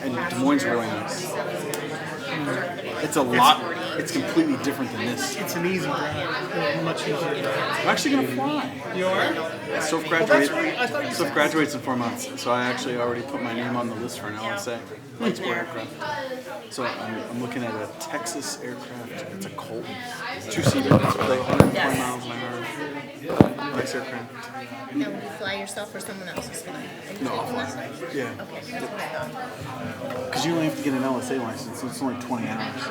And Des Moines is really nice. It's a lot. It's completely different than this. It's an easy drive. Much easier drive. I'm actually gonna fly. You are? Soph graduates in 4 months, so I actually already put my name on the list for an LSA. Export aircraft. So I'm looking at a Texas aircraft. It's a Colton, 2-seater, like 120 miles an hour. Nice aircraft. Now, will you fly yourself or someone else is flying? Are you No, I'll taking fly. lessons? Yeah. Okay, that's what I thought. Because you only have to get an LSA license, so it's only 20 hours.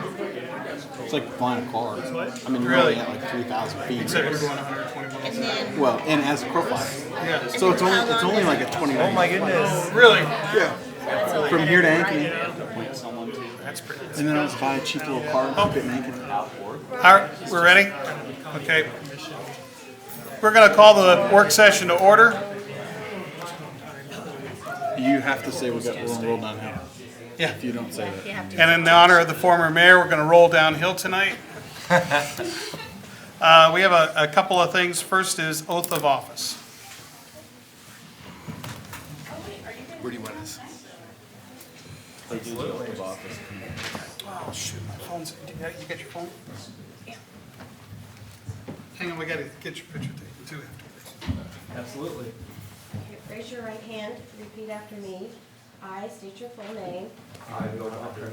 It's like flying a car. I mean, you're only at like 3,000 feet. Except we're going 120 miles. And then, Well, and as a crow flies. Yeah. So it's only like a 20 Oh my goodness. Really? Yeah. From here to Ankeny. That's pretty. And then I'll just buy a cheap little car and keep it in Ankeny. All right, we're ready? Okay. We're going to call the work session to order. You have to say we're going to roll downhill. Yeah. If you don't say that. you have to. And in the honor of the former mayor, we're going to roll downhill tonight. We have a couple of things. First is oath of office. Where do you want us? Oh, shoot, my phone's, you got your phone? Hang on, we got to get your picture taken too afterwards. Absolutely. Raise your right hand, repeat after me. I state your full name, I, Bill Walker,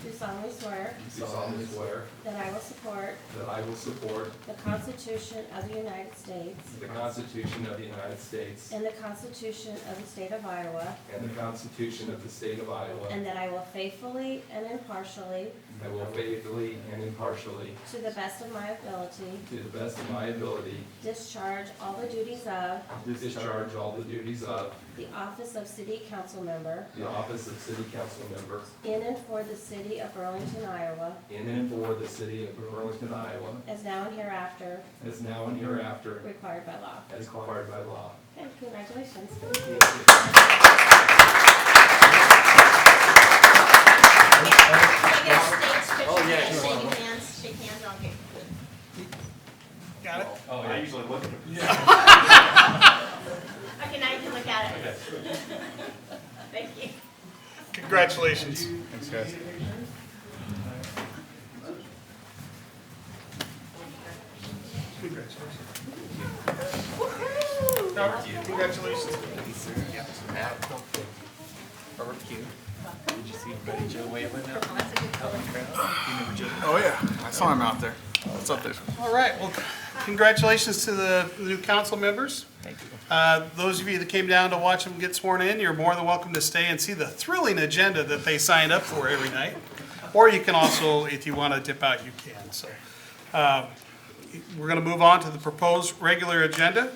do solemnly swear do solemnly swear that I will support that I will support the Constitution of the United States the Constitution of the United States and the Constitution of the State of Iowa, and the Constitution of the State of Iowa. and that I will faithfully and impartially, I will faithfully and impartially, to the best of my ability, to the best of my ability, discharge all the duties of discharge all the duties of the office of City Council Member the office of City Council Member in and for the City of Burlington, Iowa, in and for the City of Burlington, Iowa, as now and hereafter as now and hereafter required by law. as required by law. Okay, congratulations. Shake hands, I'll get Got it? Oh, I usually look at them. Okay, now you can look at it. Thank you. Congratulations. Thanks, guys. Robert, congratulations. Robert Q. Did you see Buddy Joe waving out? Oh, yeah. I saw him out there. What's up there? All right, well, congratulations to the new council members. Thank you. Those of you that came down to watch them get sworn in, you're more than welcome to stay and see the thrilling agenda that they signed up for every night. Or you can also, if you want to dip out, you can. So we're going to move on to the proposed regular agenda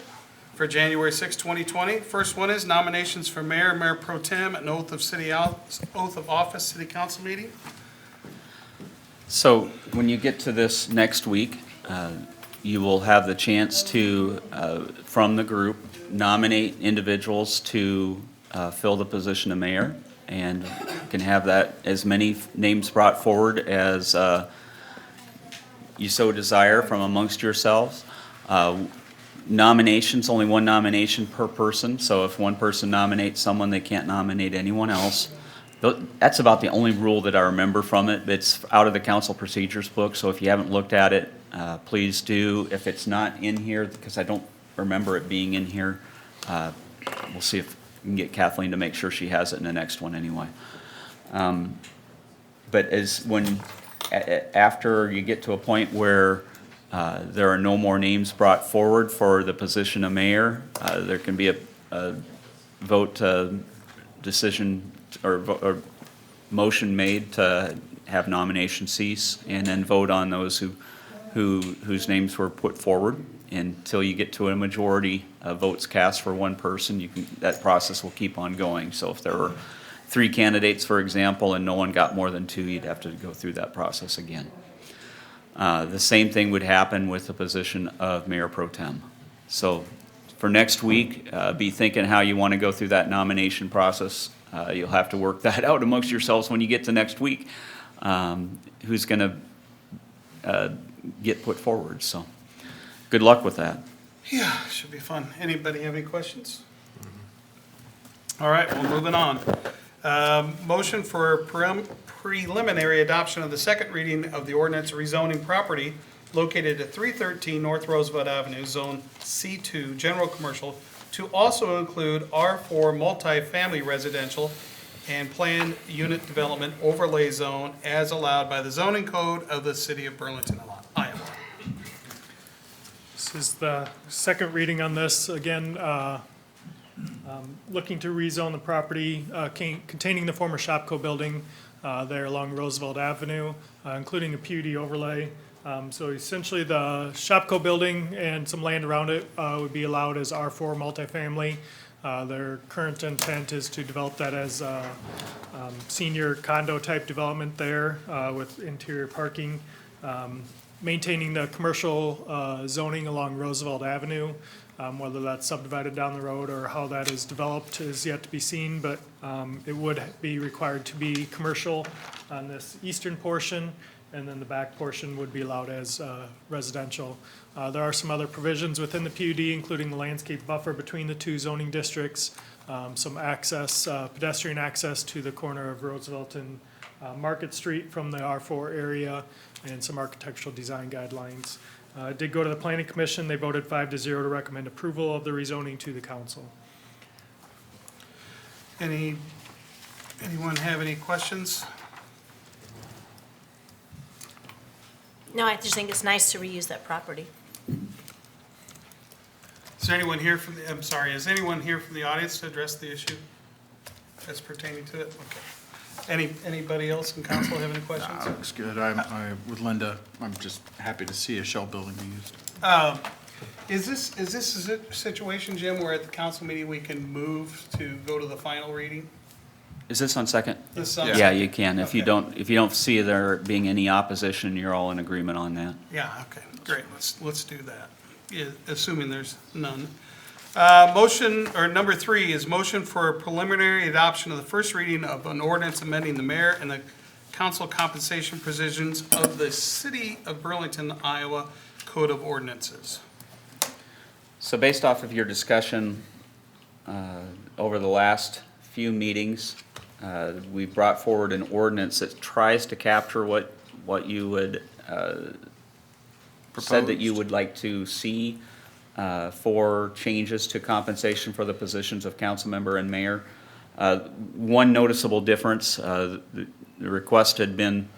for January 6, 2020. First one is nominations for mayor, mayor pro tem, and oath of office city council meeting. So when you get to this next week, you will have the chance to, from the group, nominate individuals to fill the position of mayor, and you can have that as many names brought forward as you so desire from amongst yourselves. Nominations, only one nomination per person, so if one person nominates someone, they can't nominate anyone else. That's about the only rule that I remember from it. It's out of the council procedures book, so if you haven't looked at it, please do. If it's not in here, because I don't remember it being in here, we'll see if we can get Kathleen to make sure she has it in the next one anyway. But after you get to a point where there are no more names brought forward for the position of mayor, there can be a vote decision or motion made to have nomination cease, and then vote on those whose names were put forward until you get to a majority of votes cast for one person. That process will keep on going. So if there were 3 candidates, for example, and no one got more than 2, you'd have to go through that process again. The same thing would happen with the position of mayor pro tem. So for next week, be thinking how you want to go through that nomination process. You'll have to work that out amongst yourselves when you get to next week, who's going to get put forward. So good luck with that. Yeah, should be fun. Anybody have any questions? All right, well, moving on. Motion for preliminary adoption of the second reading of the ordinance rezoning property located at 313 North Roosevelt Avenue, Zone C2, General Commercial, to also include R4 multifamily residential and planned unit development overlay zone as allowed by the zoning code of the city of Burlington, Iowa. This is the second reading on this. Again, looking to rezone the property containing the former Shopco building there along Roosevelt Avenue, including a PUD overlay. So essentially, the Shopco building and some land around it would be allowed as R4 multifamily. Their current intent is to develop that as senior condo type development there with interior parking. Maintaining the commercial zoning along Roosevelt Avenue. Whether that's subdivided down the road or how that is developed is yet to be seen, but it would be required to be commercial on this eastern portion, and then the back portion would be allowed as residential. There are some other provisions within the PUD, including the landscape buffer between the two zoning districts, some access, pedestrian access to the corner of Roosevelt and Market Street from the R4 area, and some architectural design guidelines. It did go to the planning commission. They voted 5-0 to recommend approval of the rezoning to the council. Anyone have any questions? No, I just think it's nice to reuse that property. Is there anyone here from the, I'm sorry, is anyone here from the audience to address the issue that's pertaining to it? Okay. Anybody else in council have any questions? Looks good. I with Linda, I'm just happy to see a shell building be used. Is this a situation, Jim, where at the council meeting we can move to go to the final reading? Is this on second? This on Yeah, second? you can. If you Okay. don't see there being any opposition, you're all in agreement on that. Yeah, okay, great, let's do that, yeah, assuming there's none. Motion, or number 3 is motion for preliminary adoption of the first reading of an ordinance amending the mayor and the council compensation provisions of the City of Burlington, Iowa Code of Ordinances. So based off of your discussion over the last few meetings, we brought forward an ordinance that tries to capture what you would said that you would like to see for changes to compensation for the positions of council member and mayor. One noticeable difference, the request had been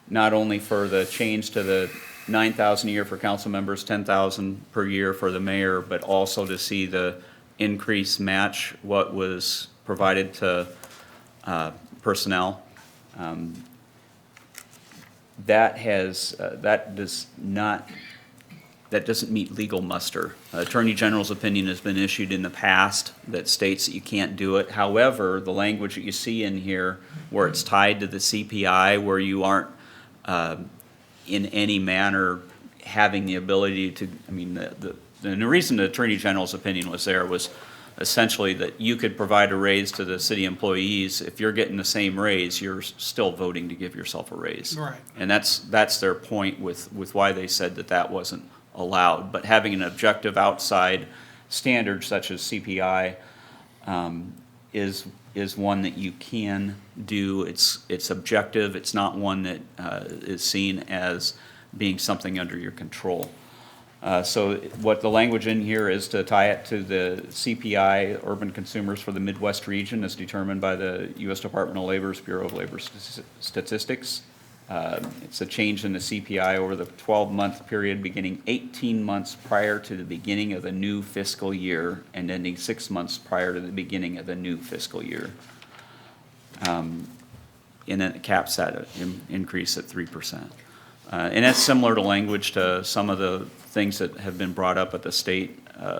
not only for the change to the $9,000 a year for council members, $10,000 per year for the mayor, but also to see the increase match what was provided to personnel. That doesn't meet legal muster. Attorney General's opinion has been issued in the past that states that you can't do it. However, the language that you see in here where it's tied to the CPI, where you aren't in any manner having the ability to, the reason the Attorney General's opinion was there was essentially that you could provide a raise to the city employees. If you're getting the same raise, you're still voting to give yourself a raise. Right. And that's their point with why they said that wasn't allowed. But having an objective outside standard such as CPI is one that you can do. It's objective. It's not one that is seen as being something under your control. So what the language in here is to tie it to the CPI, urban consumers for the Midwest region, as determined by the U.S. Department of Labor's Bureau of Labor Statistics. It's a change in the CPI over the 12-month period beginning 18 months prior to the beginning of the new fiscal year and ending 6 months prior to the beginning of the new fiscal year. And then it caps that increase at 3%. And that's similar to language to some of the things that have been brought up at the state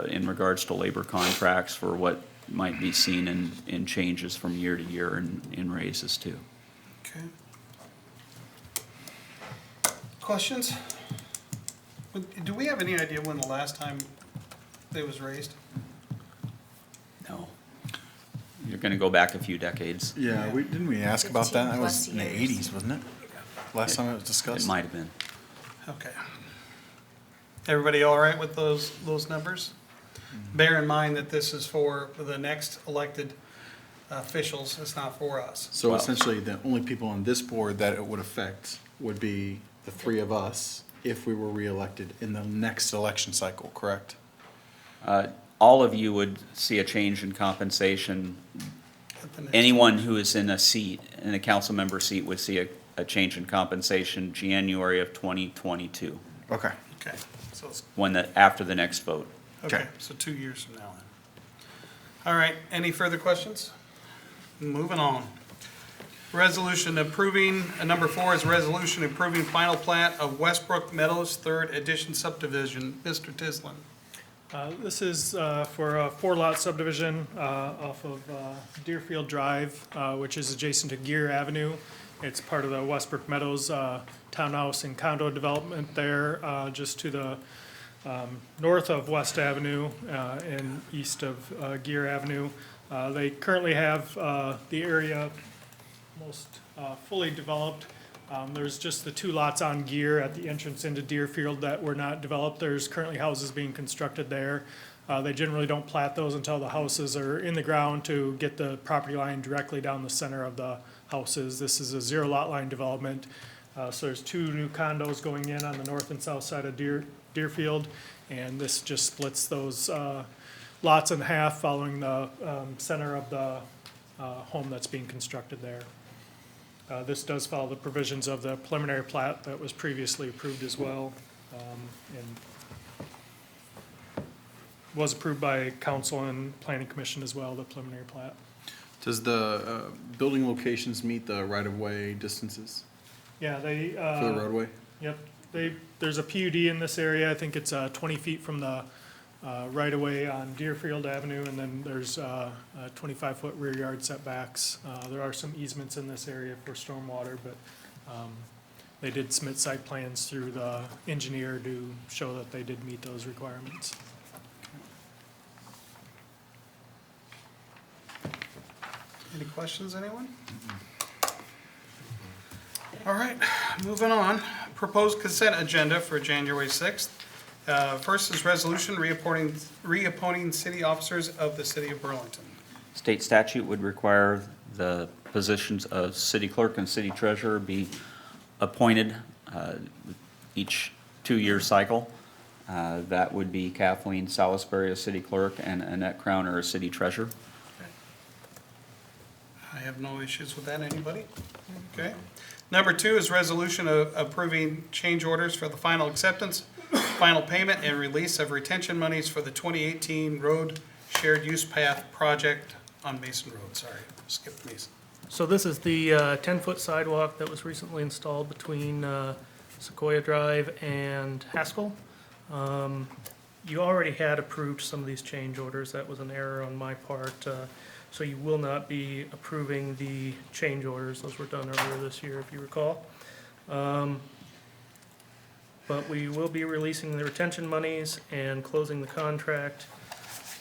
in regards to labor contracts for what might be seen in changes from year to year and in raises too. Okay. Questions? Do we have any idea when the last time it was raised? No. You're gonna go back a few decades. Yeah, didn't we ask about that? That was 15+ in the years. 80s, wasn't it? Last time it was It discussed? might have been. Okay. Everybody all right with those numbers? Bear in mind that this is for the next elected officials, it's not for us. So Well- essentially, the only people on this board that it would affect would be the three of us if we were reelected in the next election cycle, correct? All of you would see a change in compensation. At the next- Anyone who is in a seat, in a council member seat, would see a change in compensation January of 2022, Okay. Okay, so it's, after the next vote. okay, Okay. so 2 years from now then. All right, any further questions? Moving on. Resolution approving, number 4 is resolution approving final plat of Westbrook Meadows Third Edition subdivision. Mr. Tislin. This is for a 4-lot subdivision off of Deerfield Drive, which is adjacent to Gear Avenue. It's part of the Westbrook Meadows townhouse and condo development there, just to the north of West Avenue and east of Gear Avenue. They currently have the area almost fully developed. There's just the 2 lots on Gear at the entrance into Deerfield that were not developed. There's currently houses being constructed there. They generally don't plat those until the houses are in the ground to get the property line directly down the center of the houses. This is a 0 lot line development. So there's 2 new condos going in on the north and south side of Deerfield, and this just splits those lots in half following the center of the home that's being constructed there. This does follow the provisions of the preliminary plat that was previously approved as well, and was approved by council and planning commission as well, the preliminary plat. Does the building locations meet the right-of-way distances Yeah, they, for the roadway? yep, there's a PUD in this area. I think it's 20 feet from the right-of-way on Deerfield Avenue, and then there's 25-foot rear yard setbacks. There are some easements in this area for stormwater, but they did submit site plans through the engineer to show that they did meet those requirements. Any questions, anyone? All right, moving on. Proposed consent agenda for January 6th. First is resolution reappointing city officers of the city of Burlington. State statute would require the positions of city clerk and city treasurer be appointed each 2-year cycle. That would be Kathleen Salisbury as city clerk and Annette Crowner as city treasurer. I have no issues with that. Anybody? Okay. Number 2 is resolution approving change orders for the final acceptance, final payment, and release of retention monies for the 2018 Road Shared Use Path Project on Mason Road. Sorry, skipped Mason. So this is the 10-foot sidewalk that was recently installed between Sequoia Drive and Haskell. You already had approved some of these change orders. That was an error on my part. So you will not be approving the change orders. Those were done earlier this year, if you recall. But we will be releasing the retention monies and closing the contract.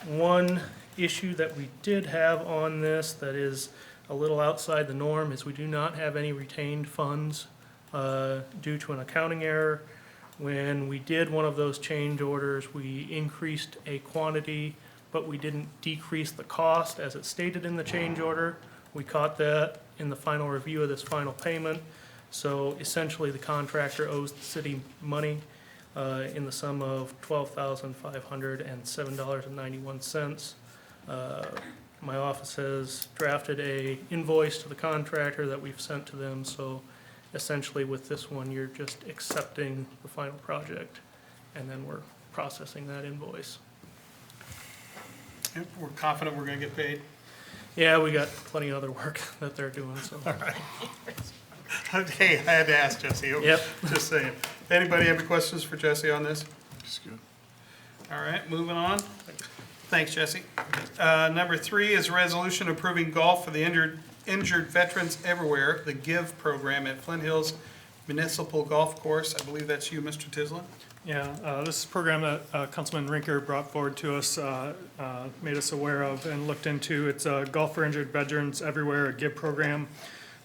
One issue that we did have on this that is a little outside the norm is we do not have any retained funds due to an accounting error. When we did one of those change orders, we increased a quantity, but we didn't decrease the cost as it stated in the change order. We caught that in the final review of this final payment. So essentially, the contractor owes the city money in the sum of $12,507.91. My office has drafted a invoice to the contractor that we've sent to them. So essentially, with this one, you're just accepting the final project, and then we're processing that invoice. Yep, we're confident we're gonna get paid. Yeah, we got plenty of other work that they're doing, so. Hey, I had to ask Jesse. Yep. Just saying. Anybody have any questions for Jesse on this? Just good. All right, moving on. Thanks, Jesse. Number 3 is resolution approving golf for the injured veterans everywhere, the GIVE program at Flint Hills Municipal Golf Course. I believe that's you, Mr. Tislin. Yeah, this is a program that Councilman Rinker brought forward to us, made us aware of and looked into. It's a Golf for Injured Veterans Everywhere, a GIVE program.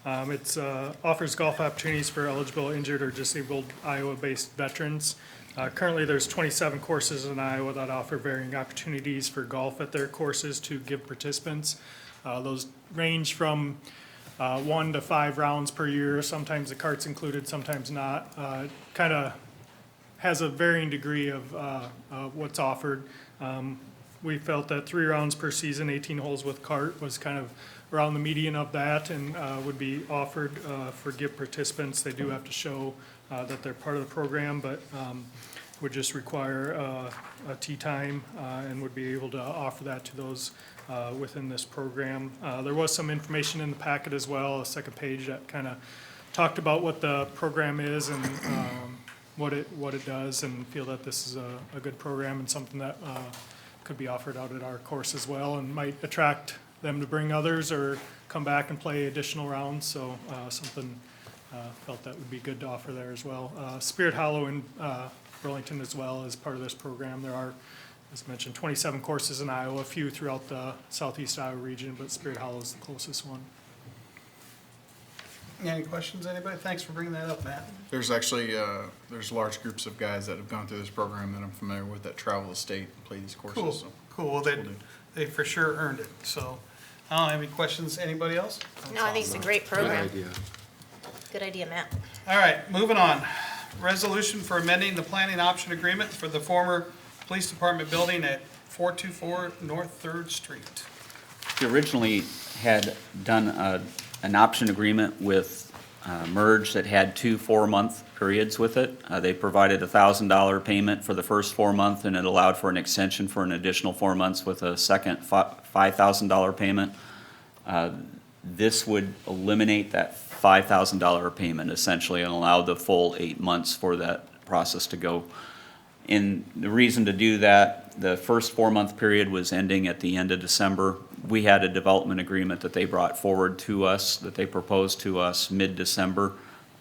It offers golf opportunities for eligible injured or disabled Iowa-based veterans. Currently, there's 27 courses in Iowa that offer varying opportunities for golf at their courses to GIVE participants. Those range from 1 to 5 rounds per year. Sometimes the cart's included, sometimes not. Kind of has a varying degree of what's offered. We felt that 3 rounds per season, 18 holes with cart, was kind of around the median of that, and would be offered for GIP participants. They do have to show that they're part of the program, but would just require a tee time and would be able to offer that to those within this program. There was some information in the packet as well, a second page that kind of talked about what the program is and what it does, and feel that this is a good program and something that could be offered out at our course as well, and might attract them to bring others or come back and play additional rounds. So something felt that would be good to offer there as well. Spirit Hollow in Burlington as well as part of this program. There are, as mentioned, 27 courses in Iowa, a few throughout the southeast Iowa region, but Spirit Hollow is the closest one. Any questions, anybody? Thanks for bringing that up, Matt. There's actually, there's large groups of guys that have gone through this program that I'm familiar with that travel the state and play these courses. Cool, So cool. Well, they for sure earned it, so. I don't have any questions. Anybody else? No, I think it's a great program. Good idea, Matt. All right, moving on. Resolution for amending the planning option agreement for the former police department building at 424 North 3rd Street. We originally had done an option agreement with Merge that had 2 4-month periods with it. They provided a $1,000 payment for the first 4 months, and it allowed for an extension for an additional 4 months with a second $5,000 payment. This would eliminate that $5,000 payment essentially and allow the full 8 months for that process to go. And the reason to do that, the first 4-month period was ending at the end of December. We had a development agreement that they brought forward to us, that they proposed to us mid-December.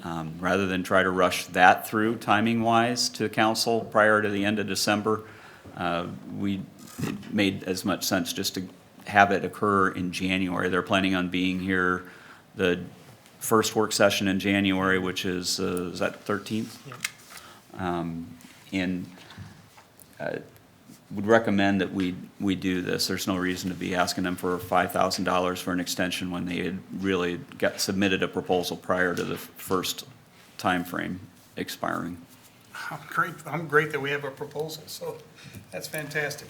Rather than try to rush that through timing-wise to council prior to the end of December, it made as much sense just to have it occur in January. They're planning on being here the first work session in January, which is that 13th? And would recommend that we do this. There's no reason to be asking them for $5,000 for an extension when they had really submitted a proposal prior to the first time frame expiring. I'm great that we have a proposal, so that's fantastic.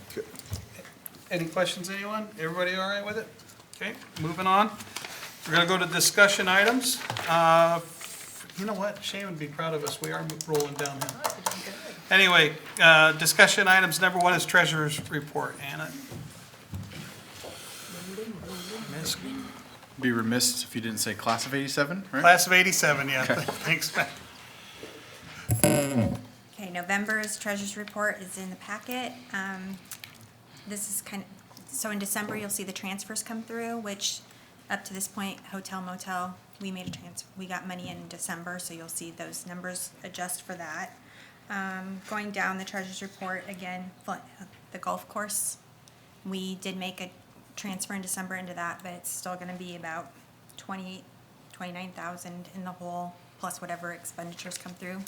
Any questions, anyone? Everybody all right with it? Okay, moving on. We're gonna go to discussion items. You know what? Shane would be proud of us. We are rolling downhill. Anyway, discussion items. Number 1 is treasurer's report. Anna? be remiss if you didn't say class of 87, right? Class of 87, yeah. Thanks, Matt. Okay, November's treasurer's report is in the packet. This is so in December, you'll see the transfers come through, which up to this point, hotel, motel, we got money in December, so you'll see those numbers adjust for that. Going down the treasurer's report, again, the golf course, we did make a transfer in December into that, but it's still gonna be about 29,000 in the hole, plus whatever expenditures come through.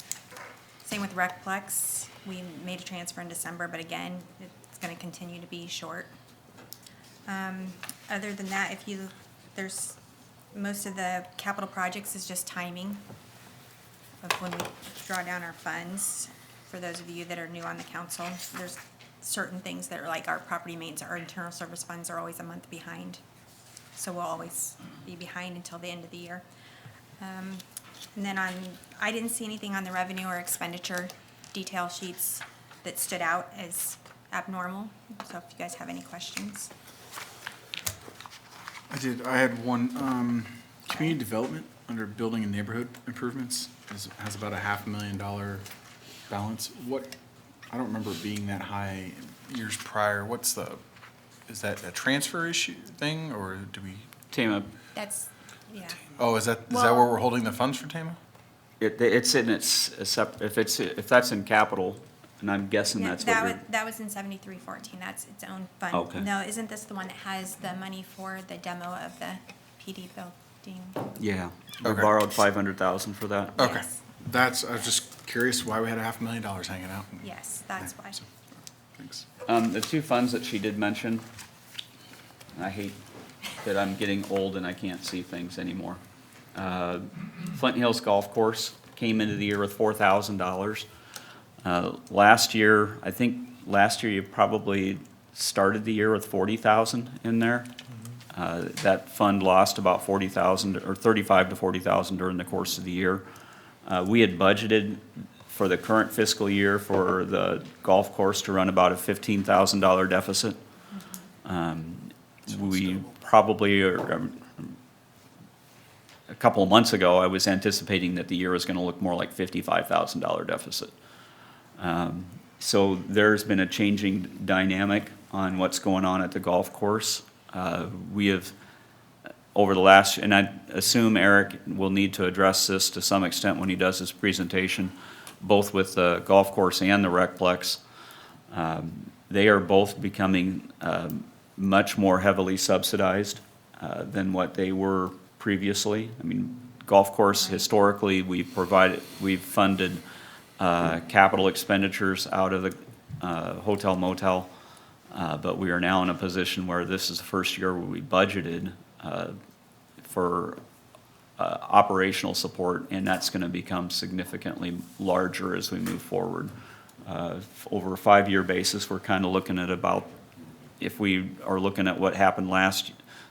Same with Recplex, we made a transfer in December, but again, it's gonna continue to be short. Other than that, there's, most of the capital projects is just timing of when we draw down our funds. For those of you that are new on the council, there's certain things that are like our property maintenance, our internal service funds are always a month behind. So we'll always be behind until the end of the year. And then I didn't see anything on the revenue or expenditure detail sheets that stood out as abnormal. So if you guys have any questions. I had one, community development under building and neighborhood improvements has about a $500,000 balance. I don't remember it being that high years prior. Is that a transfer issue thing, or do we? Tama, That's, yeah. Oh, is that Well- where we're holding the funds for Tama? it's in if that's in capital, and I'm guessing Yeah, that's what you're. that was in 7314, that's its own fund. Okay. No, isn't this the one that has the money for the demo of the PD building? Yeah, we Okay. borrowed $500,000 for that. Okay. Yes. I was just curious why we had a $500,000 hanging out. Yes, that's why. So, thanks. The two funds that she did mention, I hate that I'm getting old and I can't see things anymore. Flint Hills Golf Course came into the year with $4,000. Last year, I think last year you probably started the year with 40,000 in there. That fund lost about 40,000 or 35 to 40,000 during the course of the year. We had budgeted for the current fiscal year for the golf course to run about a $15,000 deficit. We probably, a couple of months ago, I was anticipating that the year was going to look more like $55,000 deficit. So there's been a changing dynamic on what's going on at the golf course. We have, over the last, and I assume Eric will need to address this to some extent when he does his presentation, both with the golf course and the Recplex. They are both becoming much more heavily subsidized than what they were previously. I mean, golf course, historically, we've funded capital expenditures out of the hotel motel, but we are now in a position where this is the first year where we budgeted for operational support, and that's going to become significantly larger as we move forward. Over a 5-year basis, we're kind of looking at about, if we are looking at what happened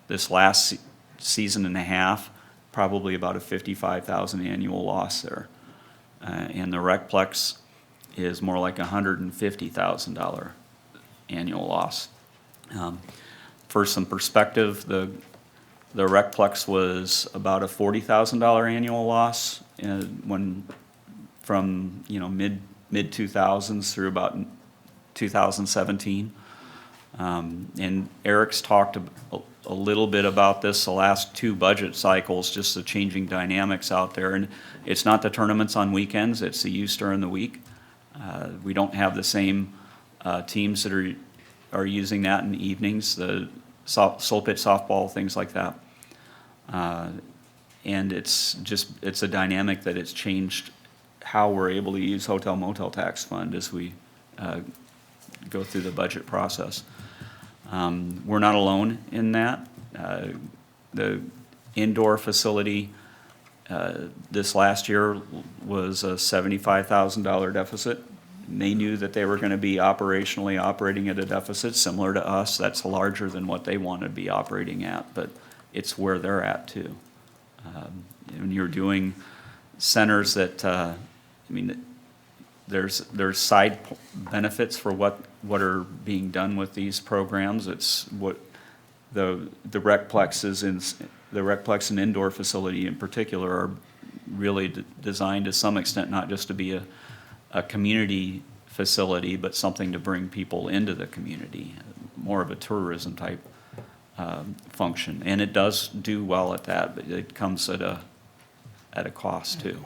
this last season and a half, probably about a 55,000 annual loss there. And the Recplex is more like $150,000 annual loss. For some perspective, the Recplex was about a $40,000 annual loss from mid 2000s through about 2017. And Eric's talked a little bit about this the last 2 budget cycles, just the changing dynamics out there. And it's not the tournaments on weekends, it's the use during the week. We don't have the same teams that are using that in the evenings, the soul pit softball, things like that. And it's a dynamic that it's changed how we're able to use hotel motel tax fund as we go through the budget process. We're not alone in that. The indoor facility this last year was a $75,000 deficit. And they knew that they were going to be operationally operating at a deficit similar to us. That's larger than what they want to be operating at, but it's where they're at too. When you're doing centers that, there's side benefits for what are being done with these programs. It's what the Recplex and indoor facility in particular are really designed to some extent not just to be a community facility, but something to bring people into the community, more of a tourism type function. And it does do well at that, but it comes at a cost too.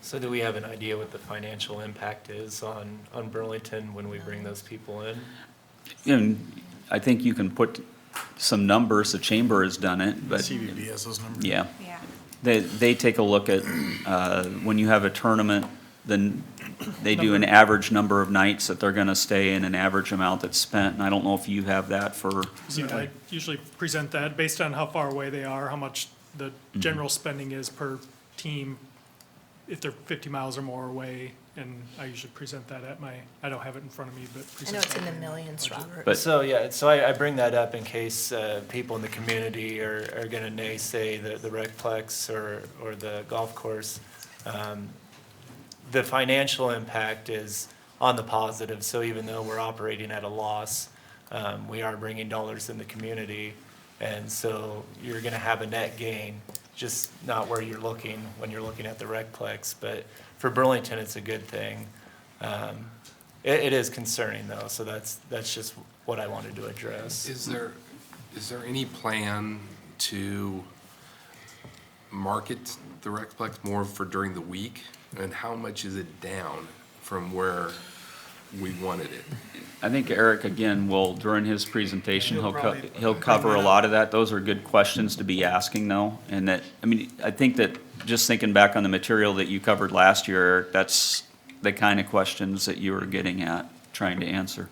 So do we have an idea what the financial impact is on Burlington when we bring those people in? And I think you can put some numbers, the chamber has done it, but. CVB has those numbers. Yeah. Yeah. They take a look at, when you have a tournament, then they do an average number of nights that they're gonna stay and an average amount that's spent, and I don't know if you have that for. I usually present that based on how far away they are, how much the general spending is per team, if they're 50 miles or more away, and I usually present that I don't have it in front of me, but I present know it's in that the millions, Robert. But- So, yeah, so I bring that up in case people in the community are gonna naysay the Recplex or the golf course. The financial impact is on the positive, so even though we're operating at a loss, we are bringing dollars in the community, and so you're gonna have a net gain, just not where you're looking when you're looking at the Recplex, but for Burlington, it's a good thing. It is concerning though, so that's just what I wanted to address. Is there any plan to market the Recplex more for during the week? And how much is it down from where we wanted it? I think Eric, again, will, during his presentation, He'll he'll cover a lot of that. Those are good questions to be asking though. And that, I think that just thinking back on the material that you covered last year, Eric, that's the kind of questions that you were getting at, trying to answer.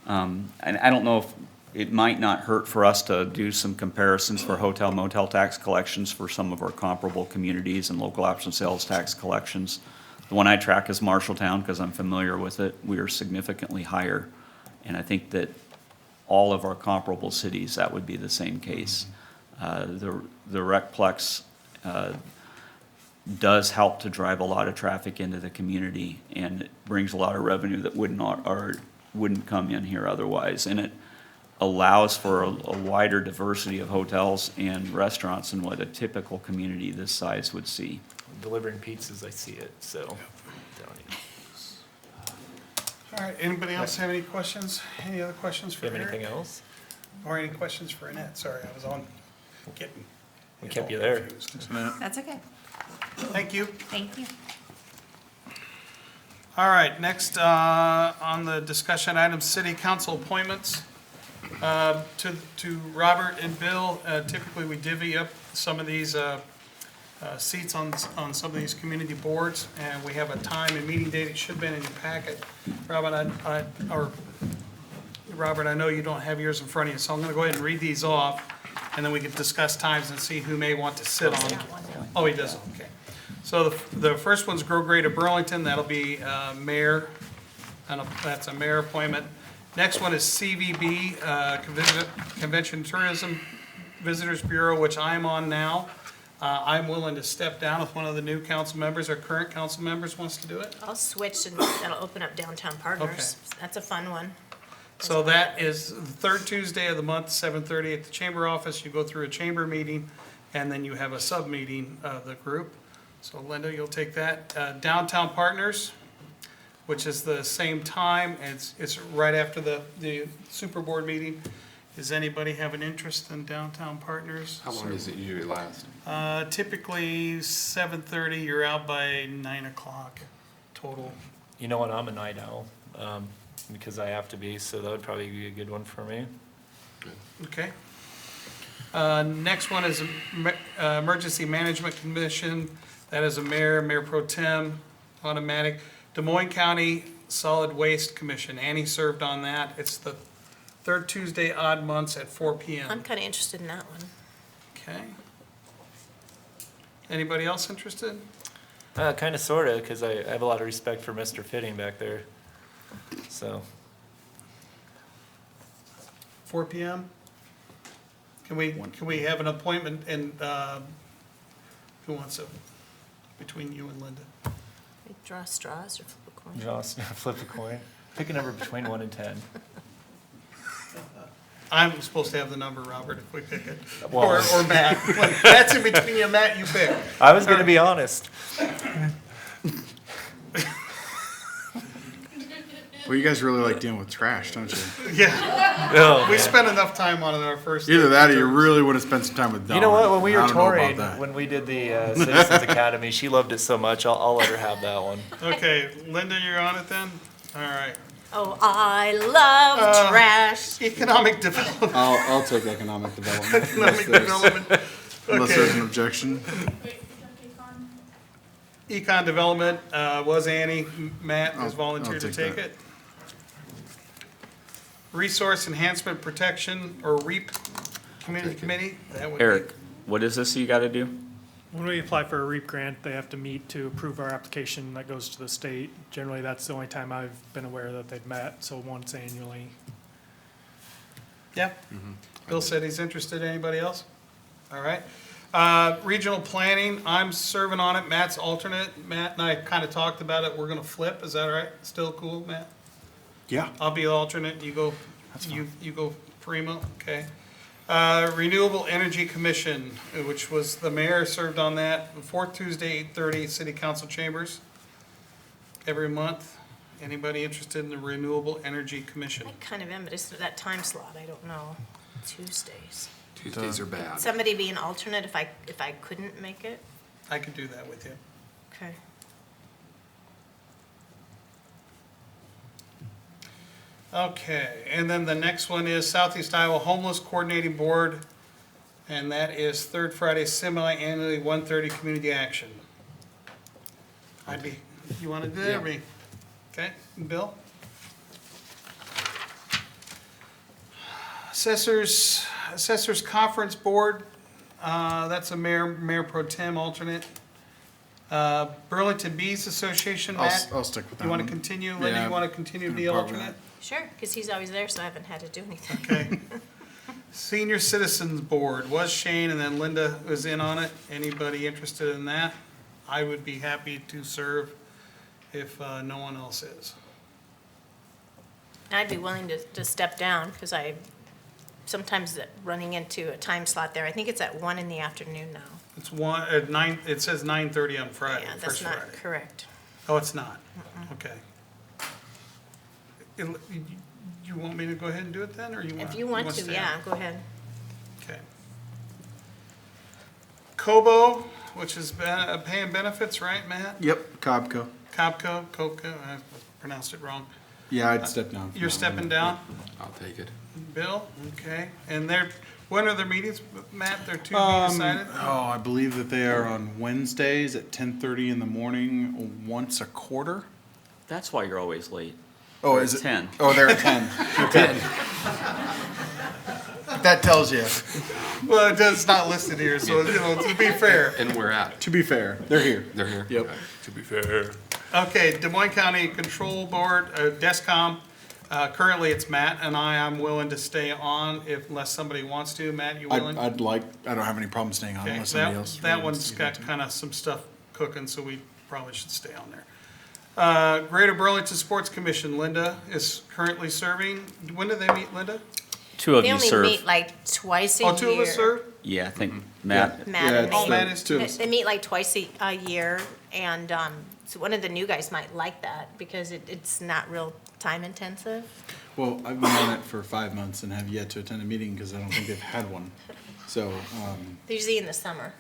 And I don't know if it might not hurt for us to do some comparisons for hotel motel tax collections for some of our comparable communities and local option sales tax collections. The one I track is Marshalltown because I'm familiar with it. We are significantly higher. And I think that all of our comparable cities, that would be the same case. The Recplex does help to drive a lot of traffic into the community, and it brings a lot of revenue that wouldn't come in here otherwise. And it allows for a wider diversity of hotels and restaurants than what a typical community this size would see. Delivering pizzas, I see it, so. All right, anybody else have any questions? Any other questions Do for you have Eric? anything else? Or any questions for Annette? Sorry, I was on getting. We kept you there. confused. That's okay. Thank you. Thank you. All right, next on the discussion item, city council appointments. To Robert and Bill, typically we divvy up some of these seats on some of these community boards, and we have a time and meeting date. It should have been in your packet. Robert, I know you don't have yours in front of you, so I'm gonna go ahead and read these off, and then we can discuss times and see who may want to sit on. Oh, he doesn't, okay. So the first one's Grow Greater Burlington, that'll be mayor, and that's a mayor appointment. Next one is CVB, Convention Tourism Visitors Bureau, which I'm on now. I'm willing to step down if one of the new council members or current council members wants to do it. I'll switch and that'll open up Downtown Partners. That's a fun one. So that is the third Tuesday of the month, 7:30 at the chamber office. You go through a chamber meeting, and then you have a sub-meeting of the group. So Linda, you'll take that. Downtown Partners, which is the same time, it's right after the super board meeting. Does anybody have an interest in Downtown Partners? How long does it usually last? Typically 7:30, you're out by 9 o'clock total. You know what, I'm a night owl, because I have to be, so that would probably be a good one for me. Okay. Next one is Emergency Management Commission. That is a mayor, mayor pro tem, automatic. Des Moines County Solid Waste Commission. Annie served on that. It's the third Tuesday odd months at 4 p.m. I'm kind of interested in that one. Okay. Anybody else interested? Kind of, sort of, because I have a lot of respect for Mr. Fitting back there, so. 4 p.m.? Can we have an appointment and, who wants it? Between you and Linda. We draw straws or flip a coin. Joss, flip a coin. Pick a number between 1 and 10. I'm supposed to have the number, Robert, if we pick it. Well- Or Matt. When Matt's in between you and Matt, you pick. I was gonna be honest. Well, you guys really like dealing with trash, don't you? Yeah, Oh, we man. spent enough time on it our first. Either that or you really would have spent some time with Dawn. You know what, when we I were don't know about touring, that. when we did the Citizens Academy, she loved it so much, I'll let her have that one. Okay, Linda, you're on it then? All right. Oh, I love trash. Economic development. I'll take economic development. Economic development. Unless there's an Okay. objection. Econ development, was Annie. Matt has I'll volunteered to take take that. it. Resource Enhancement Protection, or REAP Community Committee, that would be. Eric, what is this you gotta do? When we apply for a REAP grant, they have to meet to approve our application that goes to the state. Generally, that's the only time I've been aware that they've met, so once annually. Yeah. Bill said he's interested. Anybody else? All right. Regional planning, I'm serving on it. Matt's alternate. Matt and I kind of talked about it. We're gonna flip. Is that all right? Still cool, Matt? Yeah. I'll be the alternate. You go, you go primo, okay. Renewable Energy Commission, which was, the mayor served on that. Fourth Tuesday, 8:30, City Council Chambers every month. Anybody interested in the Renewable Energy Commission? I kind of am, but it's that time slot, I don't know. Tuesdays. Tuesdays are bad. Somebody be an alternate if I couldn't make it? I could do that with you. Okay. Okay, and then the next one is Southeast Iowa Homeless Coordinating Board, and that is third Friday semi-annually, 1:30 community action. You want to do that, or me? Okay, Bill? Assessors Conference Board, that's a mayor pro tem alternate. Burlington Bees Association, Matt, I'll stick with that you want to one. continue? Linda, Yeah, you want to continue to be I'm part of alternate? Sure, because he's always there, so I haven't had to do anything. Okay. Senior Citizens Board was Shane, and then Linda was in on it. Anybody interested in that? I would be happy to serve if no one else is. I'd be willing to step down, because I sometimes running into a time slot there. I think it's at 1 in the afternoon now. It's one, at 9, it says 9:30 on Friday, Yeah, that's first not Friday. correct. Oh, it's not? Okay. You want me to go ahead and do it then, or you want? If you want to, stay yeah, on? go ahead. Okay. COBO, which is paying benefits, right, Matt? Yep, Cobco. COBCO, I pronounced it wrong. Yeah, I'd step down. You're stepping down? I'll take it. Bill, okay. And when are their meetings, Matt? They're to be decided? Oh, I believe that they are on Wednesdays at 10:30 in the morning, once a quarter. That's why you're always late. Oh, Or is at it 10. Oh, they're at 10. Okay. That tells you. Well, it's not listed here, so, to be fair. And we're at. To be fair, they're here. They're here? Yep. Okay. To be fair. Okay, Des Moines County Control Board, DESCOM. Currently, it's Matt and I'm willing to stay on unless somebody wants to. Matt, you willing? I don't have any problem staying on Okay, unless somebody else. that really wants one's to got get kind of some stuff cooking, so we probably should stay on there. Greater Burlington Sports Commission, Linda is currently serving. When do they meet, Linda? Two of They you only serve. meet like twice a year. Oh, two of us serve? Yeah, I think Matt. Matt Yeah, and it's Oh, me. Matt is two of too. us. They meet like twice a year, and so one of the new guys might like that because it's not real time intensive. Well, I've been on it for 5 months and have yet to attend a meeting because I don't think they've had one. So They're usually in the summer,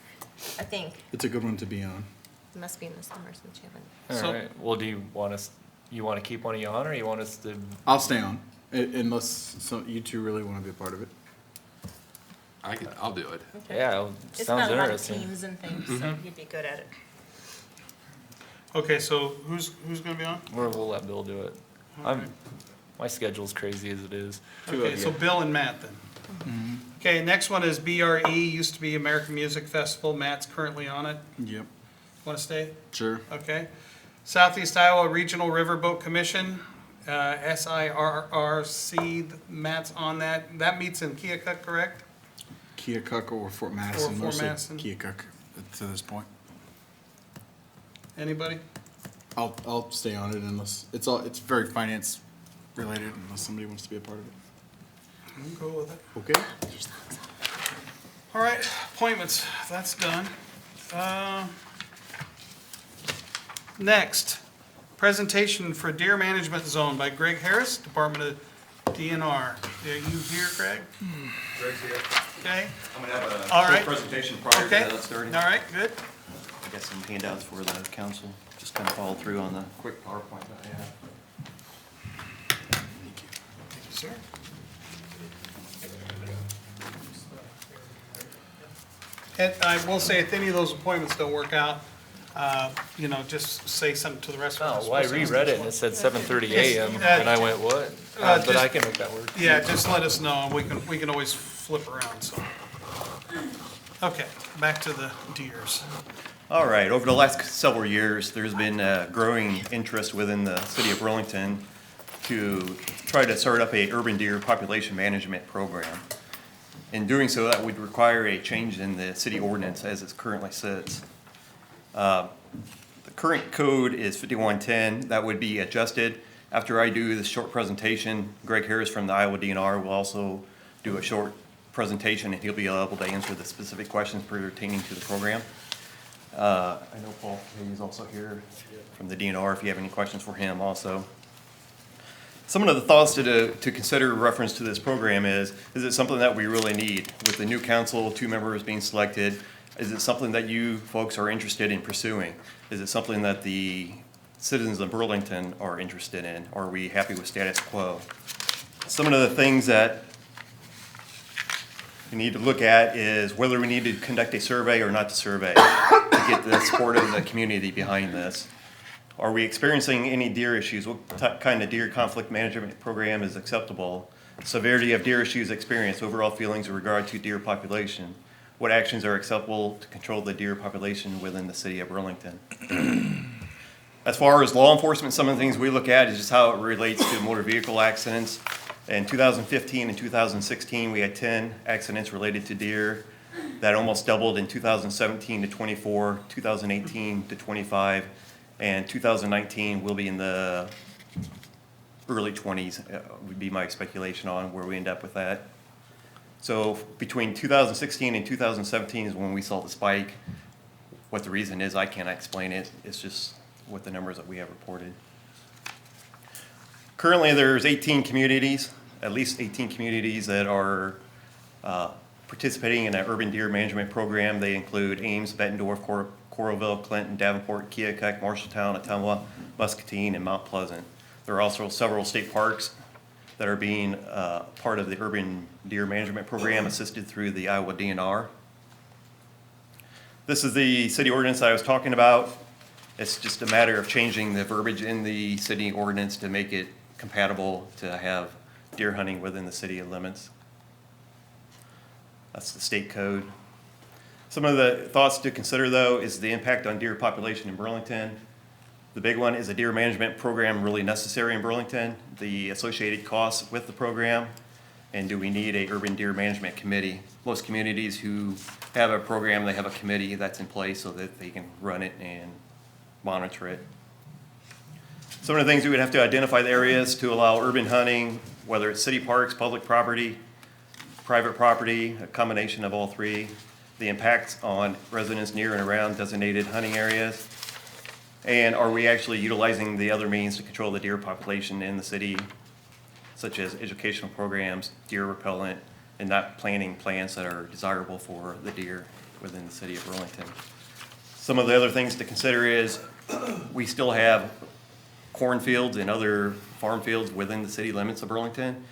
I think. it's a good one to be on. It must be in the summer since you haven't. So- All right, well, do you want to keep one of you on, or you want us to? I'll stay on unless you two really want to be a part of it. I'll do it. Okay. Yeah, It's sounds not a lot of interesting. teams and things, so you'd be good at it. Okay, so who's gonna be on? We'll let Bill do it. My schedule's crazy as it is. Okay, so Bill and Matt then. Okay, next one is BRE, used to be American Music Festival. Matt's currently on it. Yep. Want to stay? Sure. Okay. Southeast Iowa Regional Riverboat Commission, SIRRC, Matt's on that. That meets in Keokuk, correct? Keokuk or Fort Madison, Fort mostly Madison. Keokuk to this point. Anybody? I'll stay on it unless it's very finance related unless somebody wants to be a part of it. We'll go with it. Okay. All right, appointments, that's done. Next, presentation for Deer Management Zone by Greg Harris, Department of DNR. Are you here, Greg? Greg's here. Okay, I'm gonna have All a right. quick presentation prior to okay, that starting. all right, good. I got some handouts for the council, just kind of follow through on the quick PowerPoint that I have. Thank you, sir. And I will say, if any of those appointments don't work out, just say something to the rest of us. Oh, well, I reread it and it said 7:30 a.m. Yes, and I went, what? But just- I can make that work. Yeah, just let us know, and we can always flip around, so. Okay, back to the deers. All right, over the last several years, there's been a growing interest within the city of Burlington to try to start up a urban deer population management program. In doing so, that would require a change in the city ordinance as it currently sits. The current code is 5110. That would be adjusted. After I do this short presentation, Greg Harris from the Iowa DNR will also do a short presentation, and he'll be able to answer the specific questions pertaining to the program. I know Paul Hayes also here from the DNR, if you have any questions for him also. Some of the thoughts to consider in reference to this program is it something that we really need? With the new council, 2 members being selected, is it something that you folks are interested in pursuing? Is it something that the citizens of Burlington are interested in? Are we happy with status quo? Some of the things that we need to look at is whether we need to conduct a survey or not to survey to get the support of the community behind this. Are we experiencing any deer issues? What kind of deer conflict management program is acceptable? severity of deer issues experienced, overall feelings in regard to deer population. What actions are acceptable to control the deer population within the city of Burlington? As far as law enforcement, some of the things we look at is just how it relates to motor vehicle accidents. In 2015 and 2016, we had 10 accidents related to deer. That almost doubled in 2017 to 24, 2018 to 25, and 2019 will be in the early 20s, would be my speculation on where we end up with that. So between 2016 and 2017 is when we saw the spike. What the reason is, I cannot explain it. It's just what the numbers that we have reported. Currently, there's 18 communities, at least 18 communities that are participating in an urban deer management program. They include Ames, Bettendorf, Coralville, Clinton, Davenport, Keokuk, Marshalltown, Ottumwa, Muscatine, and Mount Pleasant. There are also several state parks that are being part of the urban deer management program assisted through the Iowa DNR. This is the city ordinance I was talking about. It's just a matter of changing the verbiage in the city ordinance to make it compatible to have deer hunting within the city limits. That's the state code. Some of the thoughts to consider, though, is the impact on deer population in Burlington. The big one, is a deer management program really necessary in Burlington? The associated costs with the program, and do we need a urban deer management committee? Most communities who have a program, they have a committee that's in place so that they can run it and monitor it. Some of the things we would have to identify the areas to allow urban hunting, whether it's city parks, public property, private property, a combination of all three. The impacts on residents near and around designated hunting areas. And are we actually utilizing the other means to control the deer population in the city, such as educational programs, deer repellent, and not planting plants that are desirable for the deer within the city of Burlington. Some of the other things to consider is we still have cornfields and other farm fields within the city limits of Burlington.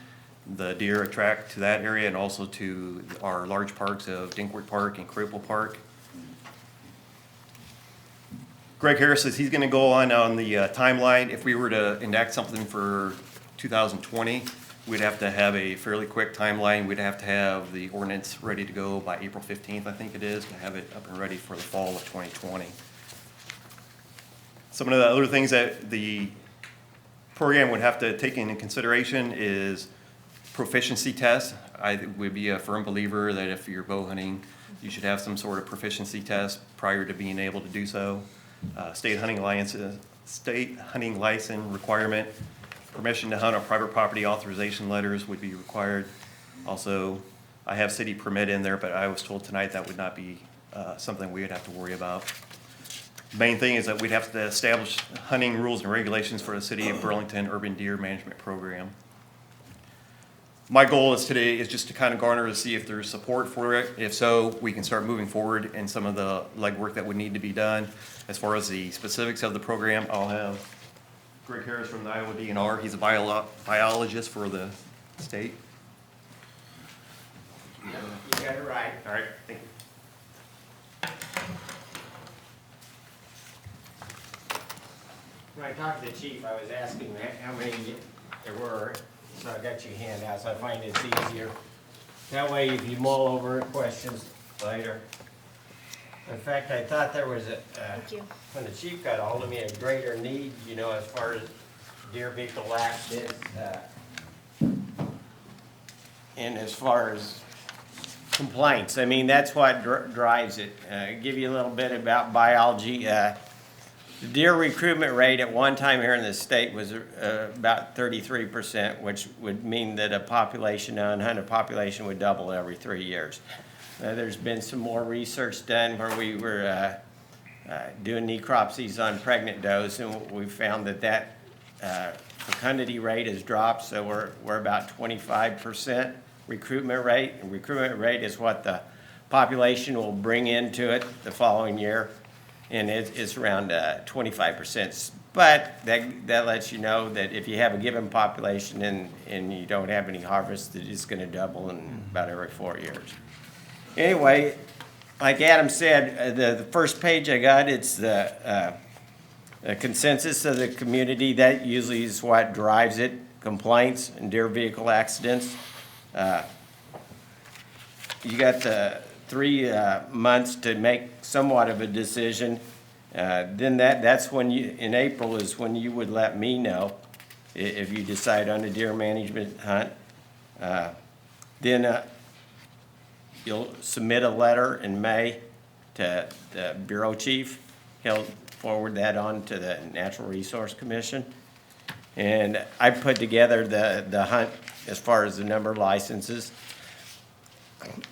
The deer attract to that area and also to our large parks of Dinkward Park and Cripple Park. Greg Harris says he's going to go on the timeline. If we were to enact something for 2020, we'd have to have a fairly quick timeline. We'd have to have the ordinance ready to go by April 15th, I think it is, to have it up and ready for the fall of 2020. Some of the other things that the program would have to take into consideration is proficiency tests. I would be a firm believer that if you're bow hunting, you should have some sort of proficiency test prior to being able to do so. State hunting license requirement, permission to hunt on private property authorization letters would be required. Also, I have city permit in there, but I was told tonight that would not be something we would have to worry about. Main thing is that we'd have to establish hunting rules and regulations for the city of Burlington urban deer management program. My goal is today is just to kind of garner to see if there's support for it. If so, we can start moving forward in some of the legwork that would need to be done. As far as the specifics of the program, I'll have Greg Harris from the Iowa DNR. He's a biologist for the state. You got it right. All right, thank you. When I talked to the chief, I was asking how many there were, so I got you handouts. I find it's easier. That way, if you mull over questions later. In fact, I thought there was Thank you. when the chief got ahold of me, a greater need, you know, as far as deer vehicle accidents, and as far as complaints. I mean, that's what drives it. Give you a little bit about biology. The deer recruitment rate at one time here in the state was about 33%, which would mean that a population, an unhunted population, would double every 3 years. There's been some more research done where we were doing necropsies on pregnant does, and we found that fecundity rate has dropped, so we're about 25% recruitment rate. And recruitment rate is what the population will bring into it the following year, and it's around 25%. But that lets you know that if you have a given population and you don't have any harvest, that it's going to double in about every 4 years. Anyway, like Adam said, the first page I got, it's the consensus of the community. That usually is what drives it. complaints and deer vehicle accidents. You got the 3 months to make somewhat of a decision. Then that's when you, in April is when you would let me know if you decide on a deer management hunt. Then you'll submit a letter in May to the bureau chief. He'll forward that on to the Natural Resource Commission. And I put together the hunt as far as the number of licenses.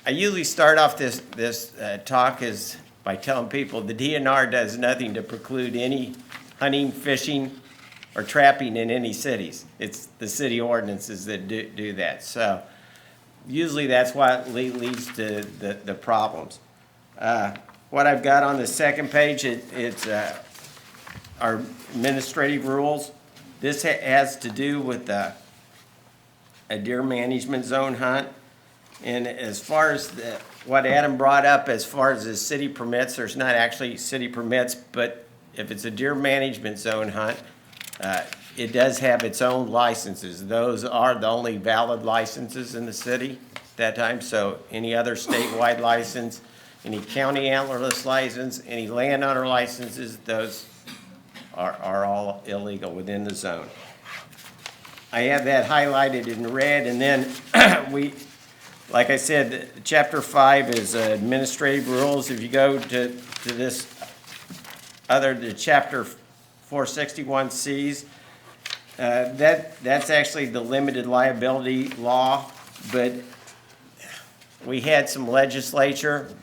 I usually start off this talk is by telling people the DNR does nothing to preclude any hunting, fishing, or trapping in any cities. It's the city ordinances that do that. So usually that's what leads to the problems. What I've got on the second page, it's our administrative rules. This has to do with a deer management zone hunt. And as far as what Adam brought up, as far as the city permits, there's not actually city permits, but if it's a deer management zone hunt, it does have its own licenses. Those are the only valid licenses in the city at that time. So any other statewide license, any county antlerless license, any landowner licenses, those are all illegal within the zone. I have that highlighted in red, and then like I said, Chapter 5 is administrative rules. If you go to this the Chapter 461Cs, that's actually the limited liability law, but we had some legislators.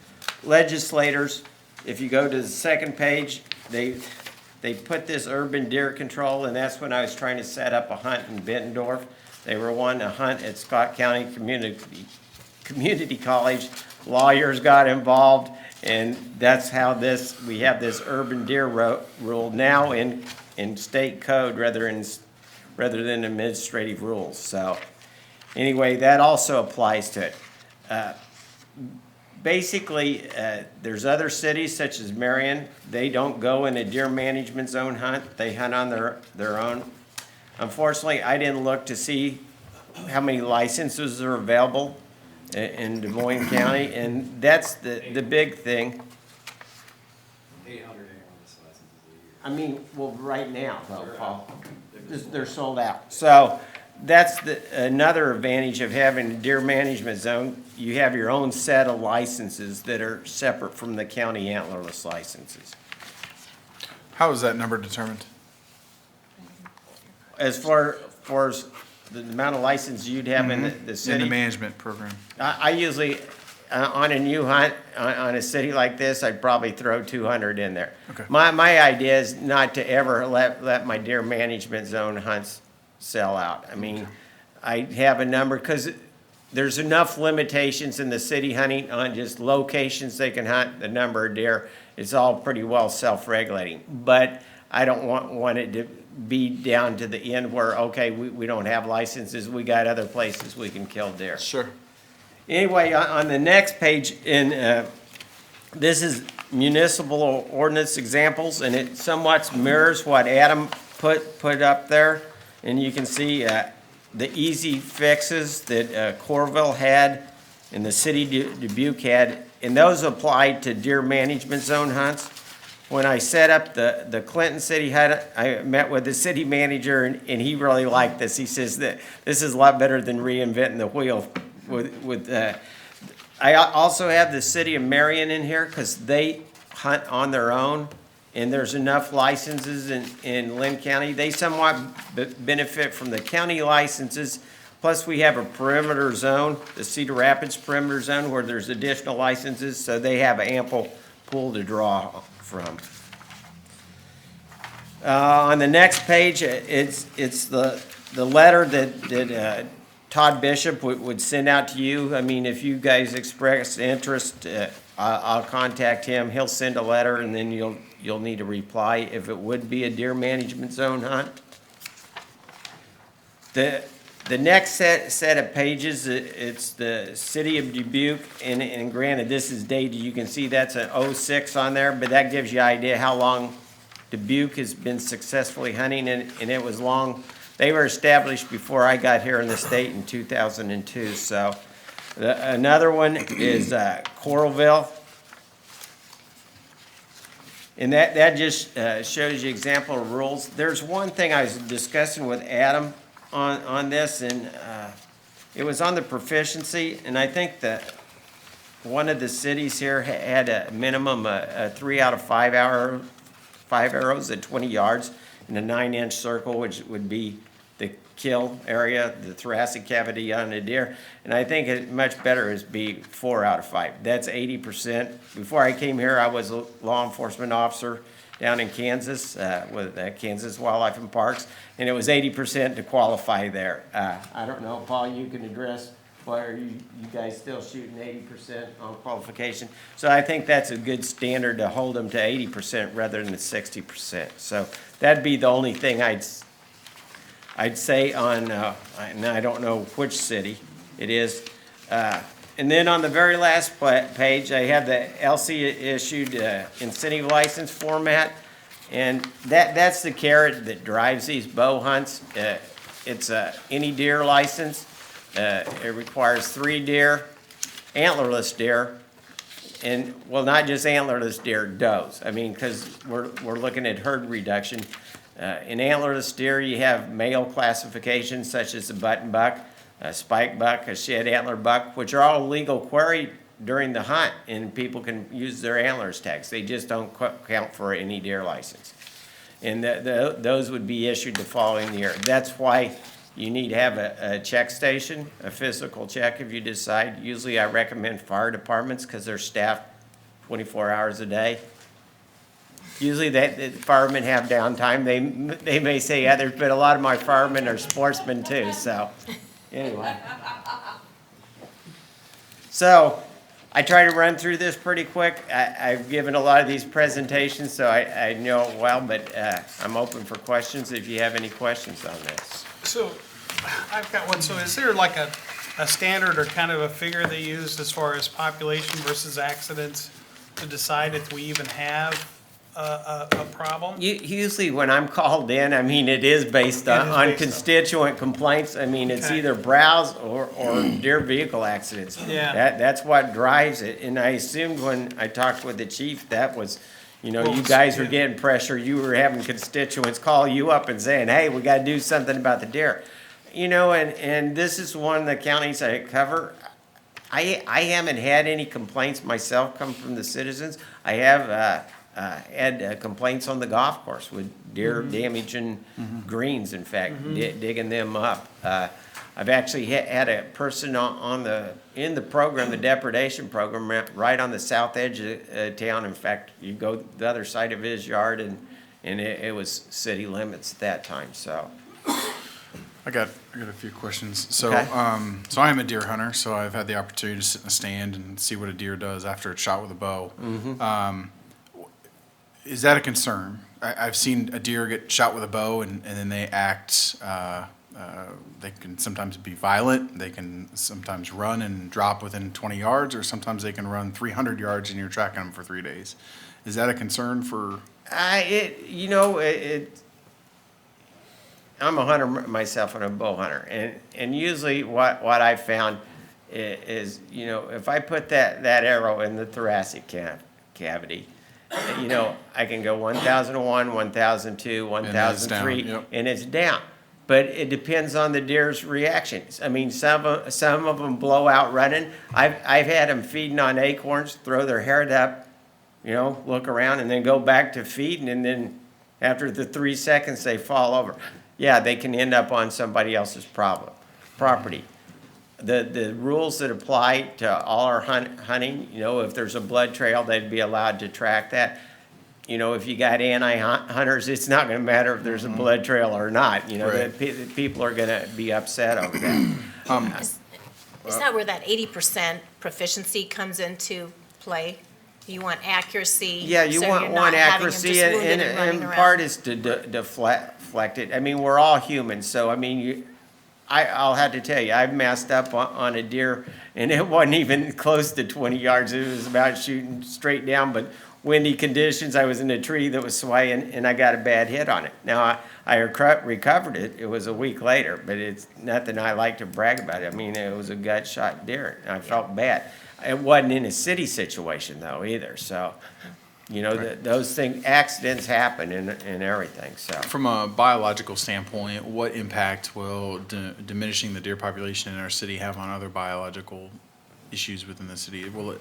If you go to the second page, they put this urban deer control, and that's when I was trying to set up a hunt in Bettendorf. They were wanting to hunt at Scott County Community College. Lawyers got involved, and that's how we have this urban deer rule now in state code rather than administrative rules. So anyway, that also applies to it. Basically, there's other cities such as Marion. They don't go in a deer management zone hunt. They hunt on their own. Unfortunately, I didn't look to see how many licenses are available in Des Moines County, and that's the big thing. 800 ARMS licenses a year. I mean, well, right now, though, Paul, they're sold out. So that's another advantage of having a deer management zone. You have your own set of licenses that are separate from the county antlerless licenses. How is that number determined? As far as the amount of license you'd have in the city. In the management program. I usually, on a new hunt, on a city like this, I'd probably throw 200 in there. Okay. My idea is not to ever let my deer management zone hunts sell out. I mean, I have a number, because there's enough limitations in the city hunting on just locations they can hunt, the number of deer. It's all pretty well self-regulating. But I don't want it to be down to the end where, okay, we don't have licenses, we got other places we can kill deer. Sure. Anyway, on the next page, this is municipal ordinance examples, and it somewhat mirrors what Adam put up there. And you can see the easy fixes that Corville had and the city Dubuque had, and those applied to deer management zone hunts. When I set up the Clinton City hunt, I met with the city manager, and he really liked this. He says that this is a lot better than reinventing the wheel. I also have the city of Marion in here because they hunt on their own, and there's enough licenses in Lynn County. They somewhat benefit from the county licenses. Plus, we have a perimeter zone, the Cedar Rapids perimeter zone, where there's additional licenses, so they have an ample pool to draw from. On the next page, it's the letter that Todd Bishop would send out to you. I mean, if you guys express interest, I'll contact him. He'll send a letter, and then you'll need to reply if it would be a deer management zone hunt. The next set of pages, it's the city of Dubuque, and granted, this is dated. You can see that's an 06 on there, but that gives you an idea how long Dubuque has been successfully hunting, and it was long They were established before I got here in the state in 2002, so. Another one is Coralville. And that just shows you example of rules. There's one thing I was discussing with Adam on this, and it was on the proficiency, and I think that one of the cities here had a minimum, 3 out of 5 arrows at 20 yards in a 9-inch circle, which would be the kill area, the thoracic cavity on a deer. And I think it much better is be 4 out of 5. That's 80%. Before I came here, I was a law enforcement officer down in Kansas with Kansas Wildlife and Parks, and it was 80% to qualify there. I don't know, Paul, you can address, why are you guys still shooting 80% on qualification? So I think that's a good standard to hold them to 80% rather than 60%. So that'd be the only thing I'd say on, and I don't know which city it is. And then on the very last page, I have the LC issued incentive license format. And that's the carrot that drives these bow hunts. It's any deer license. It requires 3 deer, antlerless deer, and, well, not just antlerless deer, does. I mean, because we're looking at herd reduction. In antlerless deer, you have male classifications such as a button buck, a spike buck, a shed antler buck, which are all legal query during the hunt, and people can use their antlers tags. They just don't count for any deer license. And those would be issued the following year. That's why you need to have a check station, a physical check if you decide. Usually I recommend fire departments because they're staffed 24 hours a day. Usually the firemen have downtime. They may say others, but a lot of my firemen are sportsmen too, so anyway. So I try to run through this pretty quick. I've given a lot of these presentations, so I know it well, but I'm open for questions if you have any questions on this. So I've got one. So is there like a standard or kind of a figure they use as far as population versus accidents to decide if we even have a problem? Usually when I'm called in, I mean, it is based on constituent complaints. I mean, it's either browse or deer vehicle accidents. Yeah. That's what drives it. And I assumed when I talked with the chief, that was, you know, you guys were getting pressure. You were having constituents call you up and saying, hey, we got to do something about the deer. You know, and this is one of the counties I cover. I haven't had any complaints myself come from the citizens. I have had complaints on the golf course with deer damaging greens, in fact, digging them up. I've actually had a person in the program, the depredation program, right on the south edge of town. In fact, you go the other side of his yard, and it was city limits at that time. So, I got a few questions. So, Okay. so I am a deer hunter, so I've had the opportunity to sit in a stand and see what a deer does after it's shot with a bow. Is that a concern? I've seen a deer get shot with a bow, and then they act. They can sometimes be violent. They can sometimes run and drop within 20 yards, or sometimes they can run 300 yards, and you're tracking them for 3 days. Is that a concern for? I'm a hunter myself and a bow hunter, and usually what I found is, you know, if I put that arrow in the thoracic cavity, you know, I can go 1,001, 1,002, 1,003, and it's down. But it depends on the deer's reactions. I mean, some of them blow out running. I've had them feeding on acorns, throw their head up, you know, look around, and then go back to feeding, and then after the 3 seconds, they fall over. Yeah, they can end up on somebody else's property. The rules that apply to all our hunting, you know, if there's a blood trail, they'd be allowed to track that. You know, if you got anti-hunters, it's not going to matter if there's a blood trail or not. You know, people are going to be upset over that. Is that where that 80% proficiency comes into play? You want accuracy. Yeah, you so want you're not having them just accuracy, wounded and running and around. part is to deflect it. I mean, we're all humans, so I mean, I'll have to tell you, I've messed up on a deer, and it wasn't even close to 20 yards. It was about shooting straight down, but windy conditions. I was in a tree that was swaying, and I got a bad hit on it. Now, I recovered it. It was a week later, but it's nothing I like to brag about. I mean, it was a gut shot deer, and I felt bad. It wasn't in a city situation, though, either, so, you know, those things, accidents happen and everything, so. From a biological standpoint, what impact will diminishing the deer population in our city have on other biological issues within the city? Will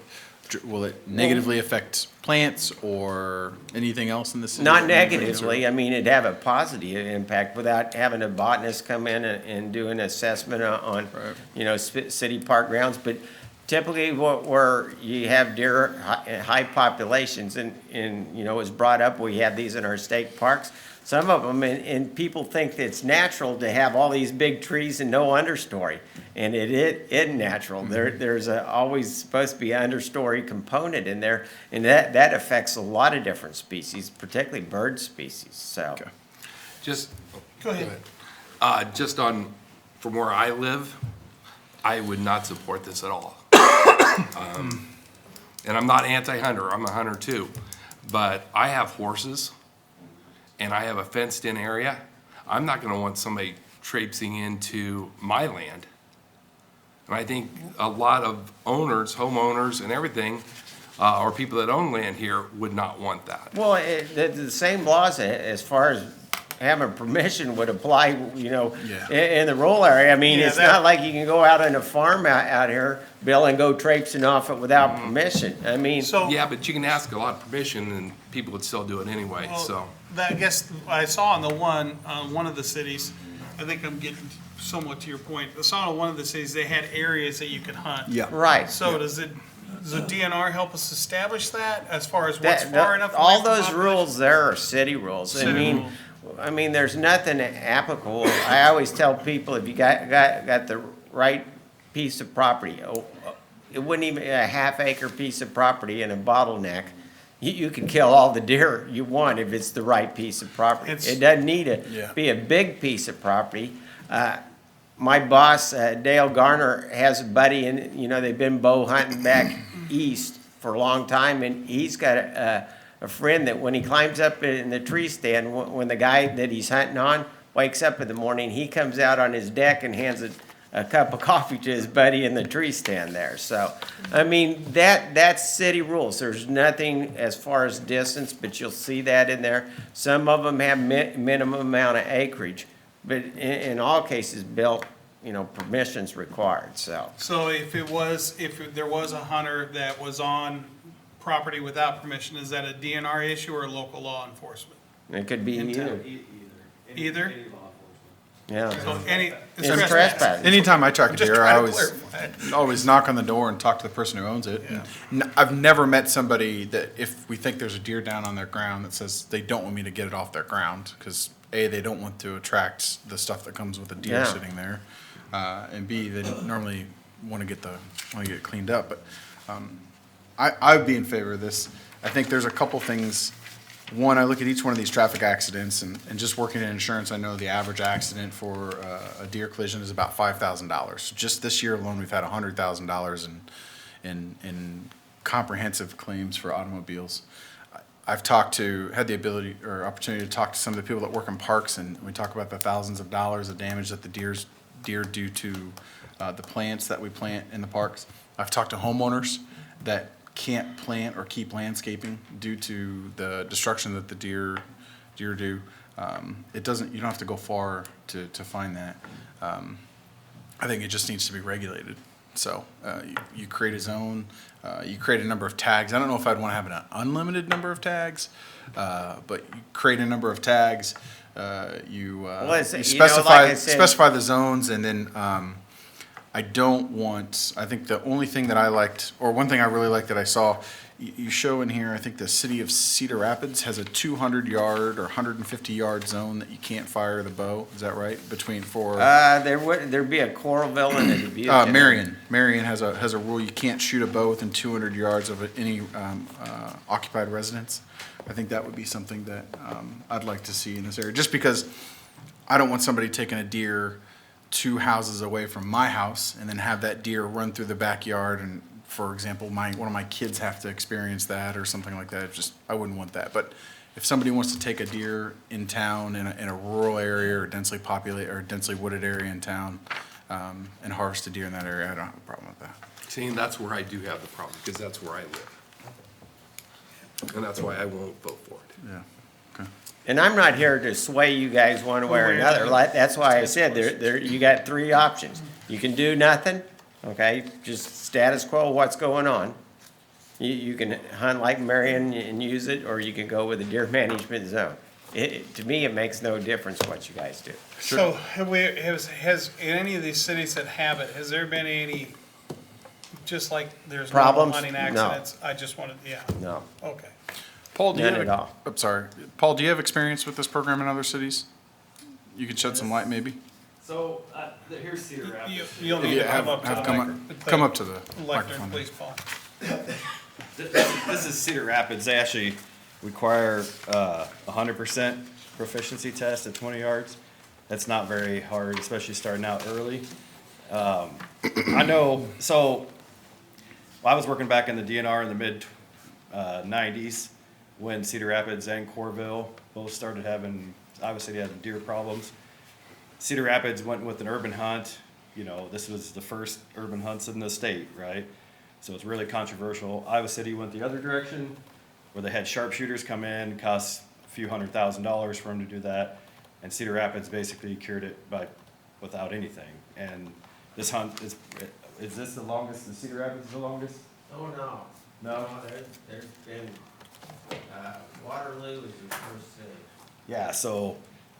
it negatively affect plants or anything else in the city? Not negatively. I mean, it'd have a positive impact without having a botanist come in and do an assessment on, you know, city park grounds. But typically where you have deer, high populations, and, you know, it was brought up, we have these in our state parks. Some of them, and people think that it's natural to have all these big trees and no understory. And it isn't natural. There's always supposed to be an understory component in there. And that affects a lot of different species, particularly bird species, so. Okay. Just, Go ahead. just on, from where I live, I would not support this at all. And I'm not anti-hunter, I'm a hunter too. But I have horses, and I have a fenced-in area. I'm not gonna want somebody traipsing into my land. And I think a lot of owners, homeowners and everything, or people that own land here would not want that. Well, the same laws as far as having permission would apply, you know, in the rural area. I mean, Yeah, it's not like you can go out on a farm out here, Bill, and go traipsing off it without permission. I mean, So, Yeah, but you can ask a lot of permission and people would still do it anyway, well, so. I guess I saw on the one of the cities, I think I'm getting somewhat to your point. I saw in one of the cities, they had areas that you could hunt. Yeah. right. So does the DNR help us establish that as far as what's far enough? All away from those population? rules there are city rules. I City mean, rules. there's nothing applicable. I always tell people, if you got the right piece of property, it wouldn't even, a half-acre piece of property in a bottleneck, you can kill all the deer you want if it's the right piece of property. It's- It doesn't need to be a big piece of property. My boss, Dale Garner, has a buddy, and, you know, they've been bow hunting back east for a long time, and he's got a friend that when he climbs up in the tree stand, when the guy that he's hunting on wakes up in the morning, he comes out on his deck and hands a cup of coffee to his buddy in the tree stand there. So, I mean, that's city rules. There's nothing as far as distance, but you'll see that in there. Some of them have minimum amount of acreage, but in all cases, Bill, you know, permission's required, so. So if there was a hunter that was on property without permission, is that a DNR issue or a local law enforcement? It could be either, Either? Any law enforcement. yeah. So any, It's trespassing. Anytime I track a Just deer, trying I to always clarify. always knock on the door and talk to the person who owns it. And I've never met somebody that, if we think there's a deer down on their ground, that says they don't want me to get it off their ground, because A, they don't want to attract the stuff that comes with a deer Yeah. sitting there, and B, they don't normally want to get it cleaned up. But I would be in favor of this. I think there's a couple things. One, I look at each one of these traffic accidents, and just working in insurance, I know the average accident for a deer collision is about $5,000. Just this year alone, we've had $100,000 in comprehensive claims for automobiles. I've had the ability or opportunity to talk to some of the people that work in parks, and we talk about the thousands of dollars of damage that the deer do to the plants that we plant in the parks. I've talked to homeowners that can't plant or keep landscaping due to the destruction that the deer do. You don't have to go far to find that. I think it just needs to be regulated. So you create a zone, you create a number of tags. I don't know if I'd want to have an unlimited number of tags, but you create a number of tags. You specify the zones, and then I think the only thing that I liked, or one thing I really liked that I saw, you show in here, I think the city of Cedar Rapids has a 200-yard or 150-yard zone that you can't fire the bow. Is that right? There'd be a Coralville and a Dubuque. Marion has a rule, you can't shoot a bow within 200 yards of any occupied residence. I think that would be something that I'd like to see in this area, just because I don't want somebody taking a deer 2 houses away from my house and then have that deer run through the backyard and for example, one of my kids have to experience that or something like that. I wouldn't want that. But if somebody wants to take a deer in town in a rural area or densely populated or densely wooded area in town, and harvest a deer in that area, I don't have a problem with that. See, and that's where I do have the problem, because that's where I live. And that's why I won't vote for it. Yeah, okay. And I'm not here to sway you guys one way or another. That's why I said you got three options. You can do nothing, okay, just status quo, what's going on. You can hunt like Marion and use it, or you can go with a deer management zone. To me, it makes no difference what you guys do. So has in any of these cities that have it, has there been any, just like there's no Problems? hunting No. accidents? I just wanted, yeah, No, okay. Paul, do you none have, at all. I'm sorry. Paul, do you have experience with this program in other cities? You could shed some light, maybe? So, here's Cedar Rapids. You'll need to come up to the Come up to the lectern, microphone. please, Paul. This is Cedar Rapids. They actually require 100% proficiency test at 20 yards. That's not very hard, especially starting out early. I know, so I was working back in the DNR in the mid 90s when Cedar Rapids and Corville both started having, obviously they had deer problems. Cedar Rapids went with an urban hunt. You know, this was the first urban hunts in the state, right? So it's really controversial. Iowa City went the other direction, where they had sharpshooters come in, cost a few $100,000 for them to do that. And Cedar Rapids basically cured it without anything. And this hunt is this the longest, is Cedar Rapids the longest? Oh, no. No? There's been, Waterloo is the first city. Yeah, so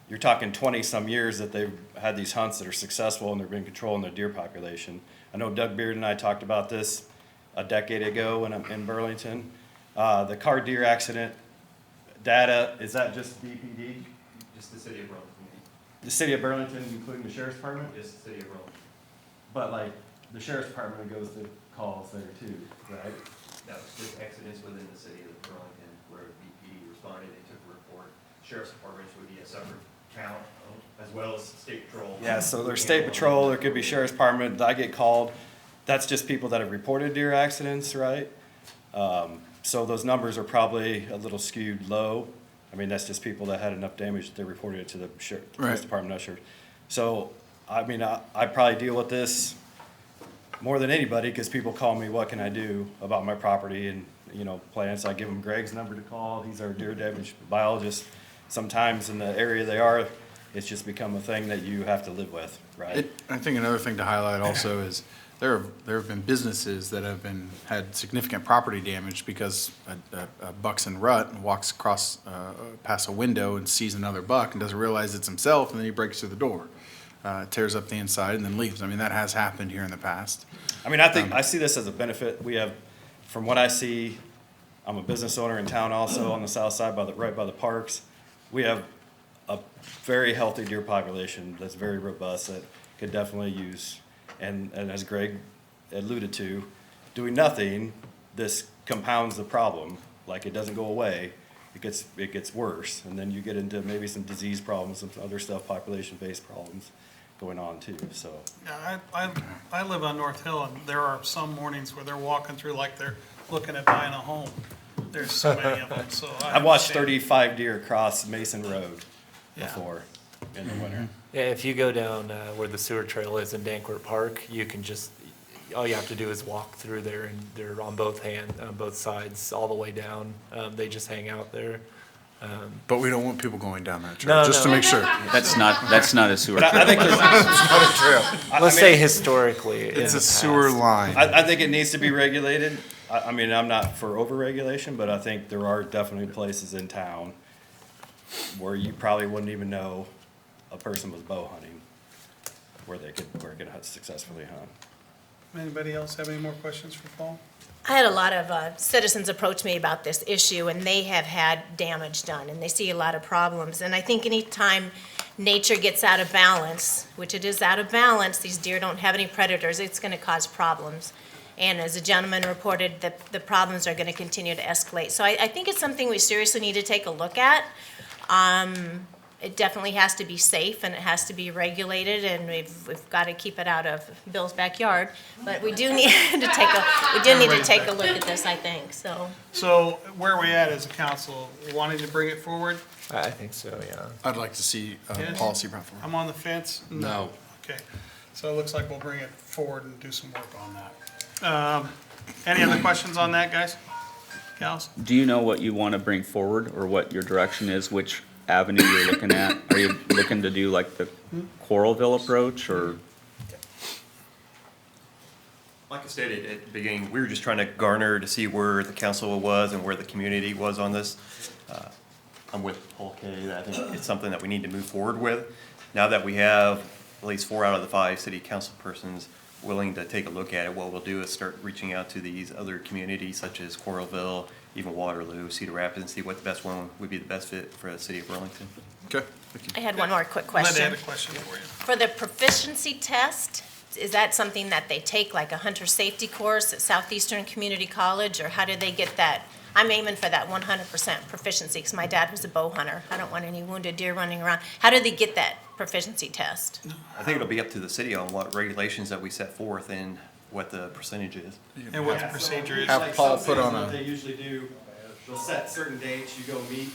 you're talking 20-some years that they've had these hunts that are successful and they've been controlling their deer population. I know Doug Beard and I talked about this a decade ago when I'm in Burlington. The car deer accident data, is that just BPD? Just the city of Burlington. The city of Burlington, including the sheriff's department? Just the city of Burlington. But like, the sheriff's department goes to calls there too, right? That was just accidents within the city of Burlington where BPD responded, they took a report. Sheriff's departments would be a separate count, as well as state patrol. Yeah, so there's state patrol, there could be sheriff's department, I get called. That's just people that have reported deer accidents, right? So those numbers are probably a little skewed low. I mean, that's just people that had enough damage that they reported it to the sheriff's department, not sure. So, I mean, I probably deal with this more than anybody, because people call me, what can I do about my property and, you know, plans. I give them Greg's number to call, he's our deer damage biologist. Sometimes in the area they are, it's just become a thing that you have to live with, right? I think another thing to highlight also is there have been businesses that have had significant property damage because a buck's in rut and walks across past a window and sees another buck and doesn't realize it's himself, and then he breaks through the door, tears up the inside and then leaves. I mean, that has happened here in the past. I mean, I think, I see this as a benefit. We have, from what I see, I'm a business owner in town also on the south side right by the parks. We have a very healthy deer population that's very robust that could definitely use, and as Greg alluded to, doing nothing, this compounds the problem. Like, it doesn't go away, it gets worse, and then you get into maybe some disease problems, some other stuff, population-based problems going on too, so. Yeah, I live on North Hill, and there are some mornings where they're walking through like they're looking at buying a home. There's so many of them, so I I've watched understand. 35 deer cross Mason Road before in the winter. Yeah, if you go down where the sewer trail is in Danquart Park, all you have to do is walk through there, and they're on both sides, all the way down. They just hang out there. But we don't want people going down that trail, just to make sure. That's not a sewer. But I think there's, Let's say historically. It's a sewer line. I think it needs to be regulated. I mean, I'm not for over-regulation, but I think there are definitely places in town where you probably wouldn't even know a person was bow hunting, where they could successfully hunt. Anybody else have any more questions for Paul? I had a lot of citizens approach me about this issue, and they have had damage done, and they see a lot of problems. And I think anytime nature gets out of balance, which it is out of balance, these deer don't have any predators, it's going to cause problems. And as a gentleman reported, the problems are going to continue to escalate. So I think it's something we seriously need to take a look at. It definitely has to be safe and it has to be regulated, and we've got to keep it out of Bill's backyard. But we do need to take a look at this, I think, so. So where are we at as a council? Wanting to bring it forward? I think so, yeah. I'd like to see Yes. policy brought forward. I'm on the fence? No. Okay, so it looks like we'll bring it forward and do some work on that. Any other questions on that, guys? Gals? Do you know what you want to bring forward, or what your direction is, which avenue you're looking at? Are you looking to do like the Coralville approach, or? Like I stated at the beginning, we were just trying to garner to see where the council was and where the community was on this. I'm with Paul Kay, that I think it's something that we need to move forward with. Now that we have at least 4 out of the 5 city council persons willing to take a look at it, what we'll do is start reaching out to these other communities such as Coralville, even Waterloo, Cedar Rapids, and see what the best one would be the best fit for the city of Burlington. Okay, thank you. I had one more quick Linda question. had a question for you. For the proficiency test, is that something that they take, like a hunter safety course at Southeastern Community College, or how do they get that? I'm aiming for that 100% proficiency, because my dad was a bow hunter. I don't want any wounded deer running around. How do they get that proficiency test? I think it'll be up to the city on what regulations that we set forth and what the percentage is. And what the procedure is? Have Paul put on What a, they usually do, they'll set certain dates, you go meet,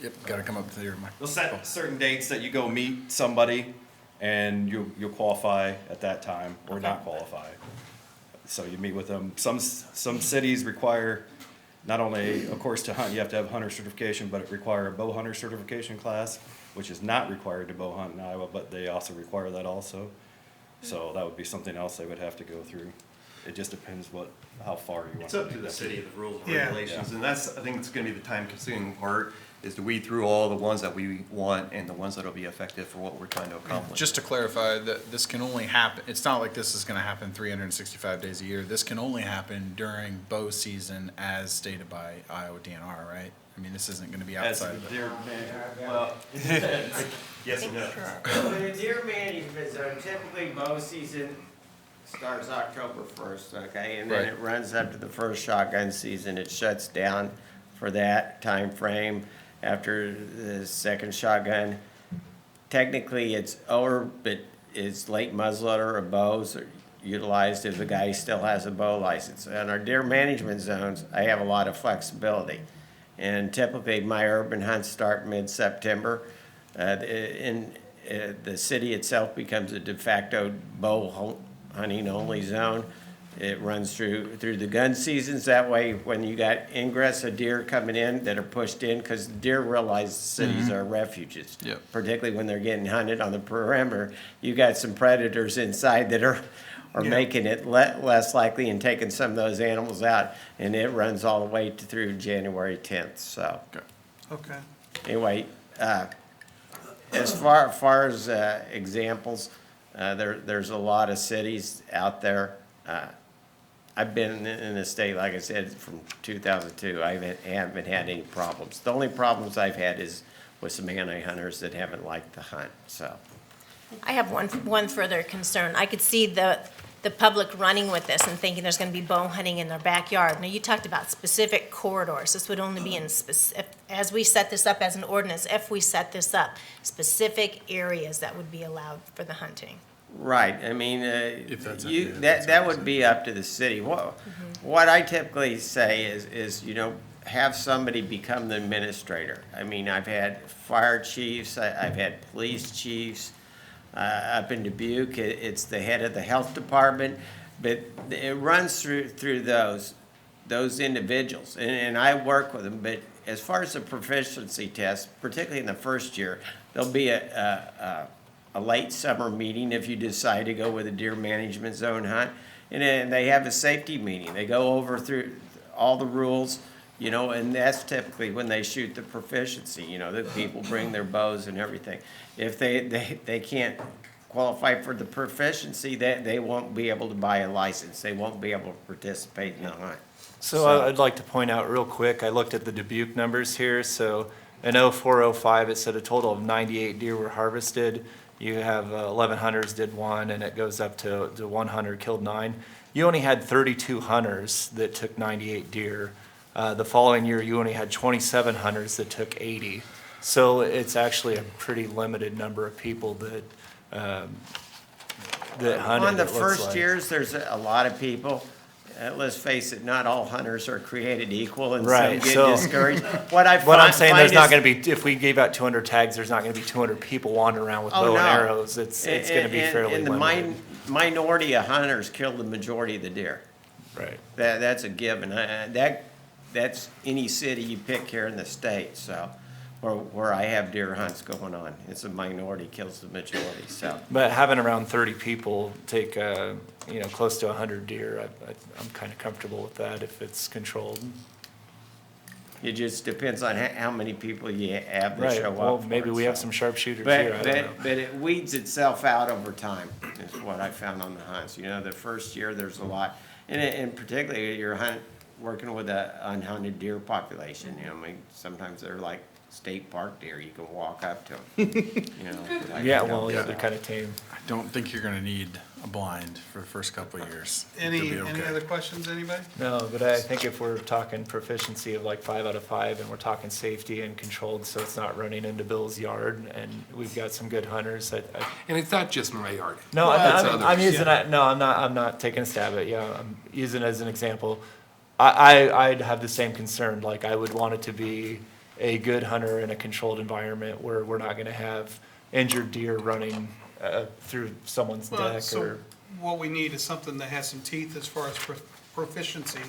yep, gotta come up to your mic. they'll set certain dates that you go meet somebody, and you'll qualify at that time, or not qualify. So you meet with them. Some cities require not only, of course, to hunt, you have to have hunter certification, but it require a bow hunter certification class, which is not required to bow hunt in Iowa, but they also require that also. So that would be something else they would have to go through. It just depends how far you want. It's up to the city, the rules and Yeah. regulations, and that's, I think it's gonna be the time consuming part, is to weed through all the ones that we want and the ones that'll be effective for what we're trying to accomplish. Just to clarify, that this can only happen, it's not like this is gonna happen 365 days a year. This can only happen during bow season as stated by Iowa DNR, right? I mean, this isn't gonna be As outside of it. deer management, well, Yes and no. So the deer management zone, typically bow season starts October 1st, okay? And then Right. it runs up to the first shotgun season. It shuts down for that time frame. After the second shotgun, technically it's over, but it's late muzzleloader or bows are utilized if the guy still has a bow license. In our deer management zones, I have a lot of flexibility. And typically, my urban hunts start mid-September. The city itself becomes a de facto bow hunting only zone. It runs through the gun seasons. That way, when you got ingress of deer coming in that are pushed in, because deer realize cities are refuges. Yep. Particularly when they're getting hunted on the perimeter. You got some predators inside that are Yeah. making it less likely and taking some of those animals out. And it runs all the way through January 10th, so. Okay. Anyway, as far as examples, there's a lot of cities out there. I've been in the state, like I said, from 2002. I haven't had any problems. The only problems I've had is with some anti-hunters that haven't liked the hunt, so. I have one further concern. I could see the public running with this and thinking there's going to be bow hunting in their backyard. Now, you talked about specific corridors. This would only be in as we set this up as an ordinance, if we set this up, specific areas that would be allowed for the hunting. Right, I mean, that's that would be up to the city. What I typically say is, have somebody become the administrator. I mean, I've had fire chiefs, I've had police chiefs. Up in Dubuque, it's the head of the health department, but it runs through those individuals, and I work with them. But as far as the proficiency test, particularly in the first year, there'll be a late summer meeting if you decide to go with a deer management zone hunt, and then they have a safety meeting. They go over through all the rules. And that's typically when they shoot the proficiency, the people bring their bows and everything. If they can't qualify for the proficiency, they won't be able to buy a license. They won't be able to participate in the hunt. So I'd like to point out real quick, I looked at the Dubuque numbers here. So in 04-05, it said a total of 98 deer were harvested. You have 11 hunters did 1, and it goes up to 1 hunter killed 9. You only had 32 hunters that took 98 deer. The following year, you only had 27 hunters that took 80. So it's actually a pretty limited number of people that, that hunted, On the it looks first like. years, there's a lot of people. Let's face it, not all hunters are created equal, and some Right, get so- discouraged. What I'm saying, there's not find gonna be, if we gave out 200 tags, there's not gonna be 200 people wandering around with Oh, bow and no. arrows. It's gonna be fairly And the limited. minority of hunters kill the majority of the deer. Right. That's a given. That's any city you pick here in the state, so, where I have deer hunts going on. It's a minority kills the majority, so. But having around 30 people take, close to 100 deer, I'm kind of comfortable with that if it's controlled. It just depends on how many people you have that Right, show up. well, for maybe it, we have so. some sharpshooters But, here, I don't know. but it weeds itself out over time, is what I found on the hunts. You know, the first year, there's a lot, and particularly you're working with an unhunted deer population, you know, I mean, sometimes they're like state park deer, you can walk up to them, you know. like, Yeah, you know, well, yeah, so. they're kind of tame. I don't think you're gonna need a blind for the first couple of years. You'll Any be okay. other questions, anybody? No, but I think if we're talking proficiency of like 5 out of 5, and we're talking safety and controlled, so it's not running into Bill's yard, and we've got some good hunters, And it's not just my yard. no, That's I'm others. using that, no, I'm not taking a stab at it, yeah, I'm using it as an example. I'd have the same concern, like I would want it to be a good hunter in a controlled environment where we're not gonna have injured deer running through someone's Well, deck so or, what we need is something that has some teeth as far as proficiency,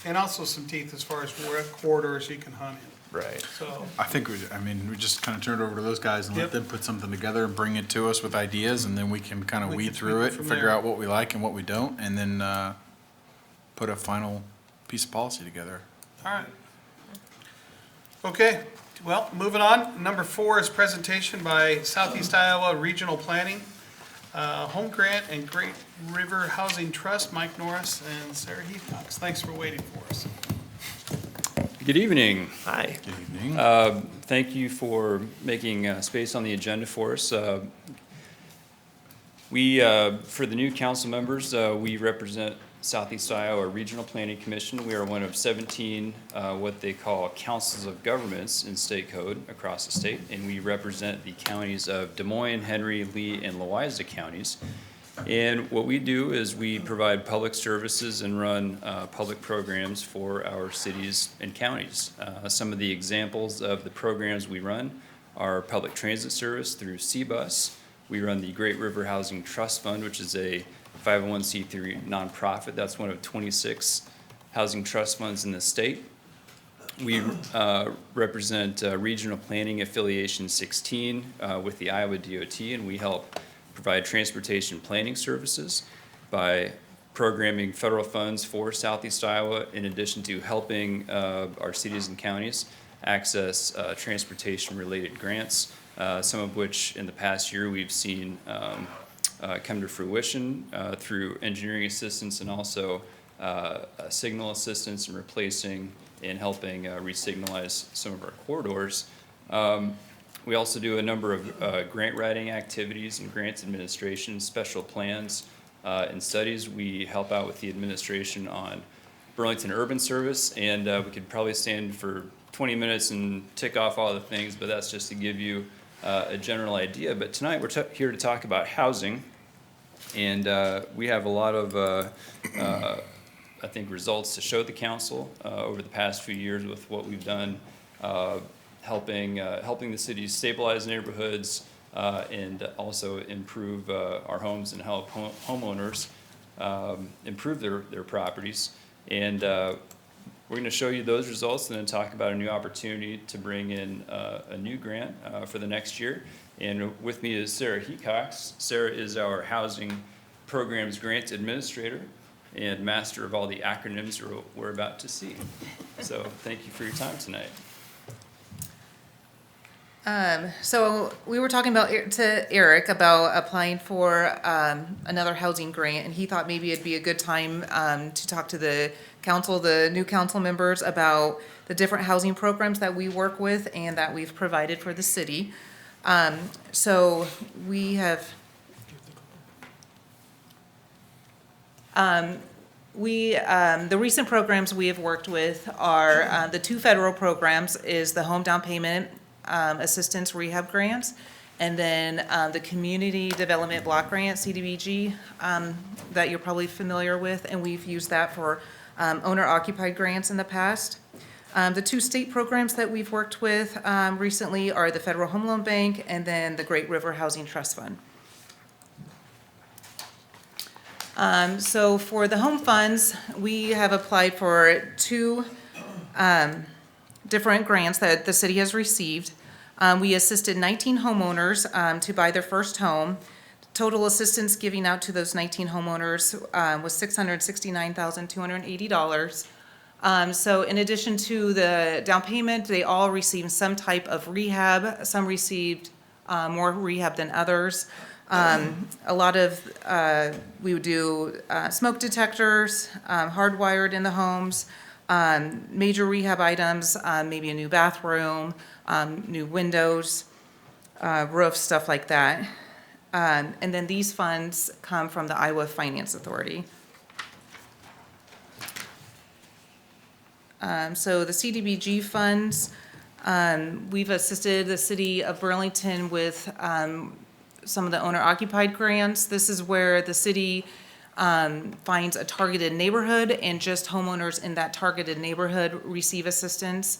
and also some teeth as far as what corridors you can hunt in, right. so. I think we just kind of turn it over to those guys and Yep. let them put something together and bring it to us with ideas, and then we can kind of We weed can through tweak it it and from figure there. out what we like and what we don't, and then put a final piece of policy together. All right. Okay, well, moving on. Number 4 is presentation by Southeast Iowa Regional Planning, Home Grant and Great River Housing Trust, Mike Norris and Sarah Heathcox. Thanks for waiting for us. Good evening. Hi. Good evening. Thank you for making space on the agenda for us. For the new council members, we represent Southeast Iowa Regional Planning Commission. We are one of 17 what they call councils of governments in state code across the state, and we represent the counties of Des Moines, Henry, Lee, and Louisa counties. And what we do is we provide public services and run public programs for our cities and counties. Some of the examples of the programs we run are public transit service through C-Bus. We run the Great River Housing Trust Fund, which is a 501c3 nonprofit. That's one of 26 housing trust funds in the state. We represent Regional Planning Affiliation 16 with the Iowa DOT, and we help provide transportation planning services by programming federal funds for Southeast Iowa, in addition to helping our cities and counties access transportation-related grants, some of which in the past year we've seen come to fruition through engineering assistance and also signal assistance in replacing and helping re-signalize some of our corridors. We also do a number of grant writing activities and grants administration, special plans and studies. We help out with the administration on Burlington Urban Service, and we could probably stand for 20 minutes and tick off all the things, but that's just to give you a general idea. But tonight we're here to talk about housing. And we have a lot of, I think, results to show the council over the past few years with what we've done, helping the city stabilize neighborhoods and also improve our homes and help homeowners improve their properties. And we're going to show you those results and then talk about a new opportunity to bring in a new grant for the next year. And with me is Sarah Heathcox. Sarah is our Housing Programs Grant Administrator and master of all the acronyms we're about to see. So thank you for your time tonight. So we were talking to Eric about applying for another housing grant, and he thought maybe it'd be a good time to talk to the council, the new council members, about the different housing programs that we work with and that we've provided for the city. So we have, the recent programs we have worked with are, the 2 federal programs is the home down payment assistance rehab grants, and then the Community Development Block Grant, CDBG, that you're probably familiar with, and we've used that for owner-occupied grants in the past. The two state programs that we've worked with recently are the Federal Home Loan Bank and then the Great River Housing Trust Fund. So for the home funds, we have applied for two different grants that the city has received. We assisted 19 homeowners to buy their first home. Total assistance giving out to those 19 homeowners was $669,280. So in addition to the down payment, they all received some type of rehab. Some received more rehab than others. A lot of, we would do smoke detectors, hardwired in the homes, major rehab items, maybe a new bathroom, new windows, roofs, stuff like that. And then these funds come from the Iowa Finance Authority. So the CDBG funds, we've assisted the city of Burlington with some of the owner-occupied grants. This is where the city finds a targeted neighborhood and just homeowners in that targeted neighborhood receive assistance.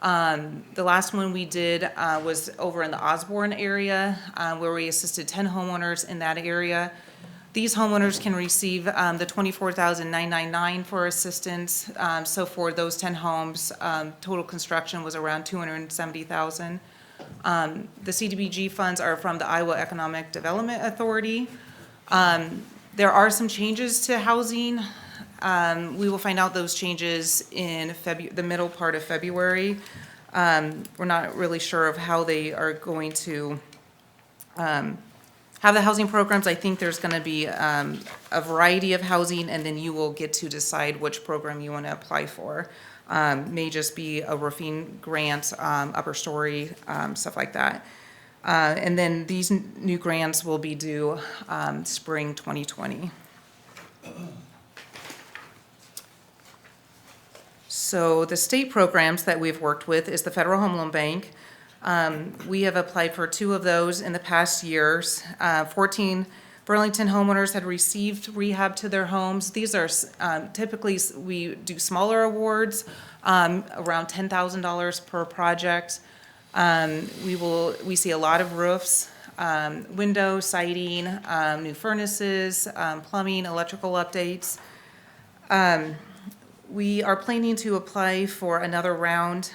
The last one we did was over in the Osborne area where we assisted 10 homeowners in that area. These homeowners can receive the $24,999 for assistance. So for those 10 homes, total construction was around $270,000. The CDBG funds are from the Iowa Economic Development Authority. There are some changes to housing. We will find out those changes in the middle part of February. We're not really sure of how they are going to have the housing programs. I think there's going to be a variety of housing, and then you will get to decide which program you want to apply for. May just be a roofing grant, upper story, stuff like that. And then these new grants will be due spring 2020. So the state programs that we've worked with is the Federal Home Loan Bank. We have applied for 2 of those in the past years. 14 Burlington homeowners had received rehab to their homes. These are typically, we do smaller awards, around $10,000 per project. We see a lot of roofs, window siding, new furnaces, plumbing, electrical updates. We are planning to apply for another round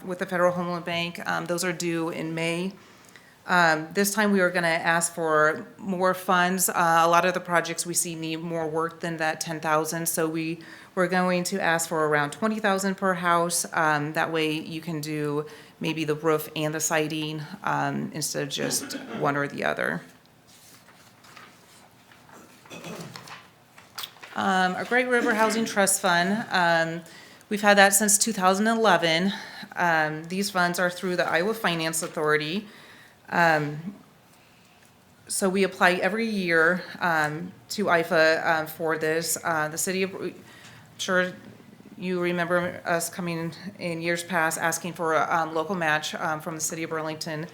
with the Federal Home Loan Bank. Those are due in May. This time we are going to ask for more funds. A lot of the projects we see need more work than that $10,000, so we're going to ask for around $20,000 per house. That way you can do maybe the roof and the siding instead of just one or the other. Our Great River Housing Trust Fund, we've had that since 2011. These funds are through the Iowa Finance Authority. So we apply every year to IFA for this. The city of, sure you remember us coming in years past asking for a local match from the city of Burlington.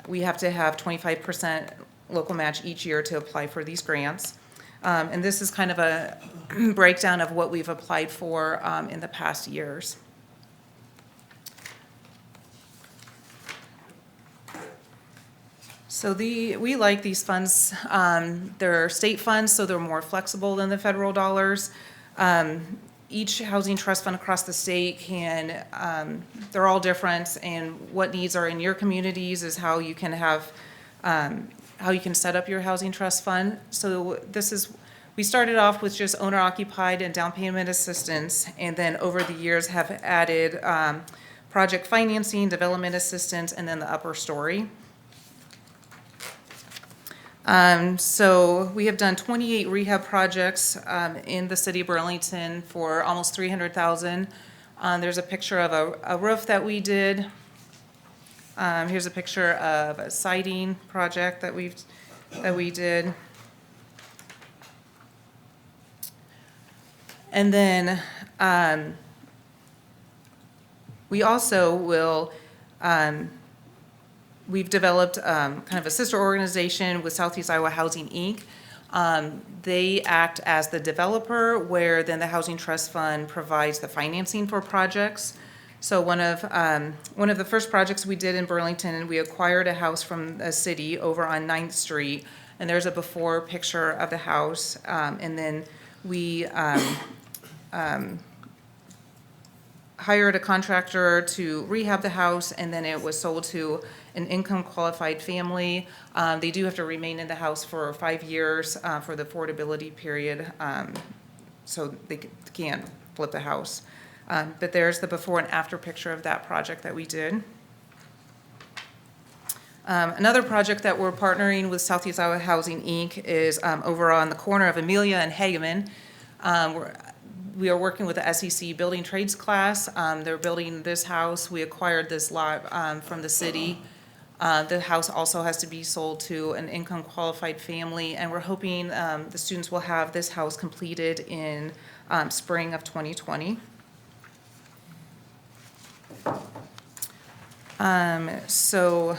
We have to have 25% local match each year to apply for these grants. And this is kind of a breakdown of what we've applied for in the past years. So we like these funds. They're state funds, so they're more flexible than the federal dollars. Each housing trust fund across the state they're all different, and what needs are in your communities is how you can have how you can set up your housing trust fund. So we started off with just owner-occupied and down payment assistance, and then over the years have added project financing, development assistance, and then the upper story. So we have done 28 rehab projects in the city of Burlington for almost $300,000. There's a picture of a roof that we did. Here's a picture of a siding project that we did. And then we also will we've developed kind of a sister organization with Southeast Iowa Housing, Inc. They act as the developer, where then the Housing Trust Fund provides the financing for projects. So one of the first projects we did in Burlington, we acquired a house from a city over on 9th Street, and there's a before picture of the house. And then we hired a contractor to rehab the house, and then it was sold to an income-qualified family. They do have to remain in the house for 5 years for the affordability period, so they can't flip the house. But there's the before and after picture of that project that we did. Another project that we're partnering with Southeast Iowa Housing, Inc. is over on the corner of Amelia and Hageman. We are working with the SEC building trades class. They're building this house. We acquired this lot from the city. The house also has to be sold to an income-qualified family, and we're hoping the students will have this house completed in spring of 2020. So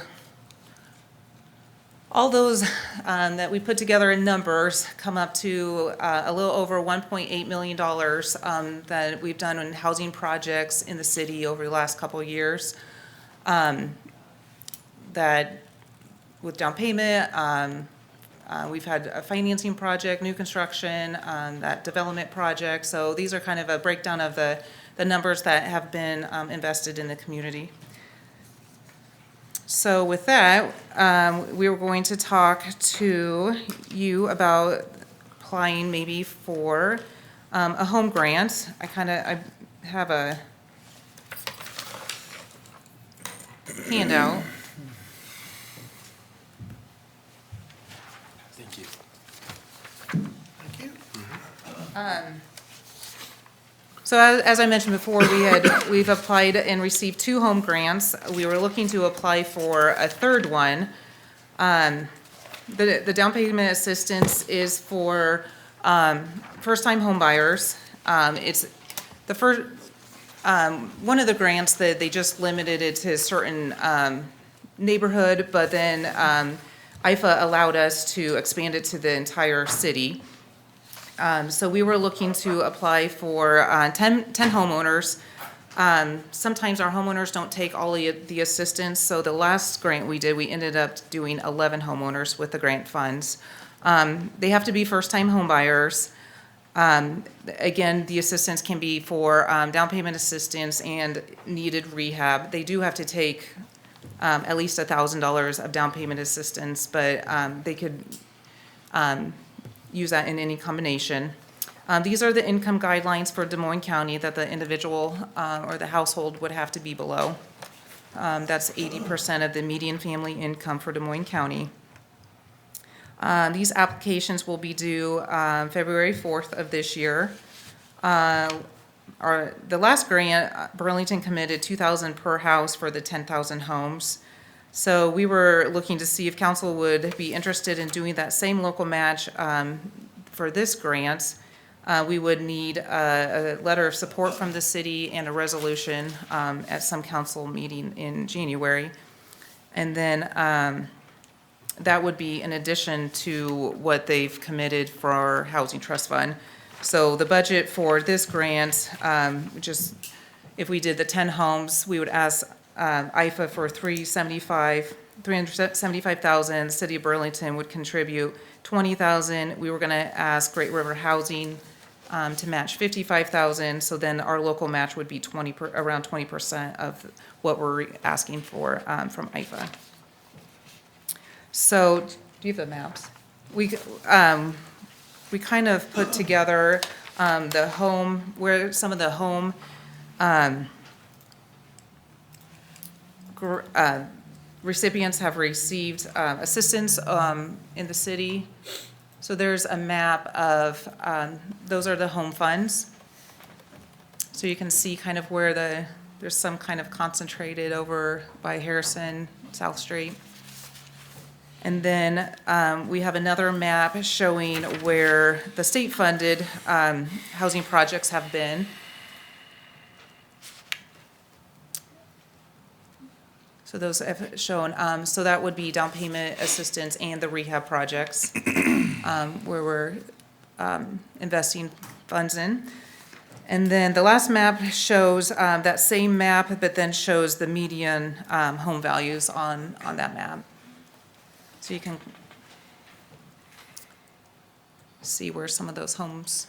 all those that we put together in numbers come up to a little over $1.8 million that we've done in housing projects in the city over the last couple of years. That with down payment, we've had a financing project, new construction, that development project. So these are kind of a breakdown of the numbers that have been invested in the community. So with that, we were going to talk to you about applying maybe for a home grant. I have a handout. Thank you. Thank you. So as I mentioned before, we've applied and received 2 home grants. We were looking to apply for a third one. The down payment assistance is for first-time home buyers. It's the first, one of the grants that they just limited it to a certain neighborhood, but then IFA allowed us to expand it to the entire city. So we were looking to apply for 10 homeowners. Sometimes our homeowners don't take all the assistance, so the last grant we did, we ended up doing 11 homeowners with the grant funds. They have to be first-time home buyers. Again, the assistance can be for down payment assistance and needed rehab. They do have to take at least $1,000 of down payment assistance, but they could use that in any combination. These are the income guidelines for Des Moines County that the individual or the household would have to be below. That's 80% of the median family income for Des Moines County. These applications will be due February 4th of this year. The last grant, Burlington committed $2,000 per house for the 10,000 homes. So we were looking to see if council would be interested in doing that same local match for this grant. We would need a letter of support from the city and a resolution at some council meeting in January. And then that would be in addition to what they've committed for our Housing Trust Fund. So the budget for this grant, just if we did the 10 homes, we would ask IFA for $375,000. City of Burlington would contribute $20,000. We were going to ask Great River Housing to match $55,000. So then our local match would be around 20% of what we're asking for from IFA. So do you have the maps? We kind of put together the home, where some of the home recipients have received assistance in the city. So there's a map of, those are the home funds. So you can see kind of where there's some kind of concentrated over by Harrison, South Street. And then we have another map showing where the state-funded housing projects have been. So those have shown, so that would be down payment assistance and the rehab projects, where we're investing funds in. And then the last map shows that same map, but then shows the median home values on that map. So you can see where some of those homes.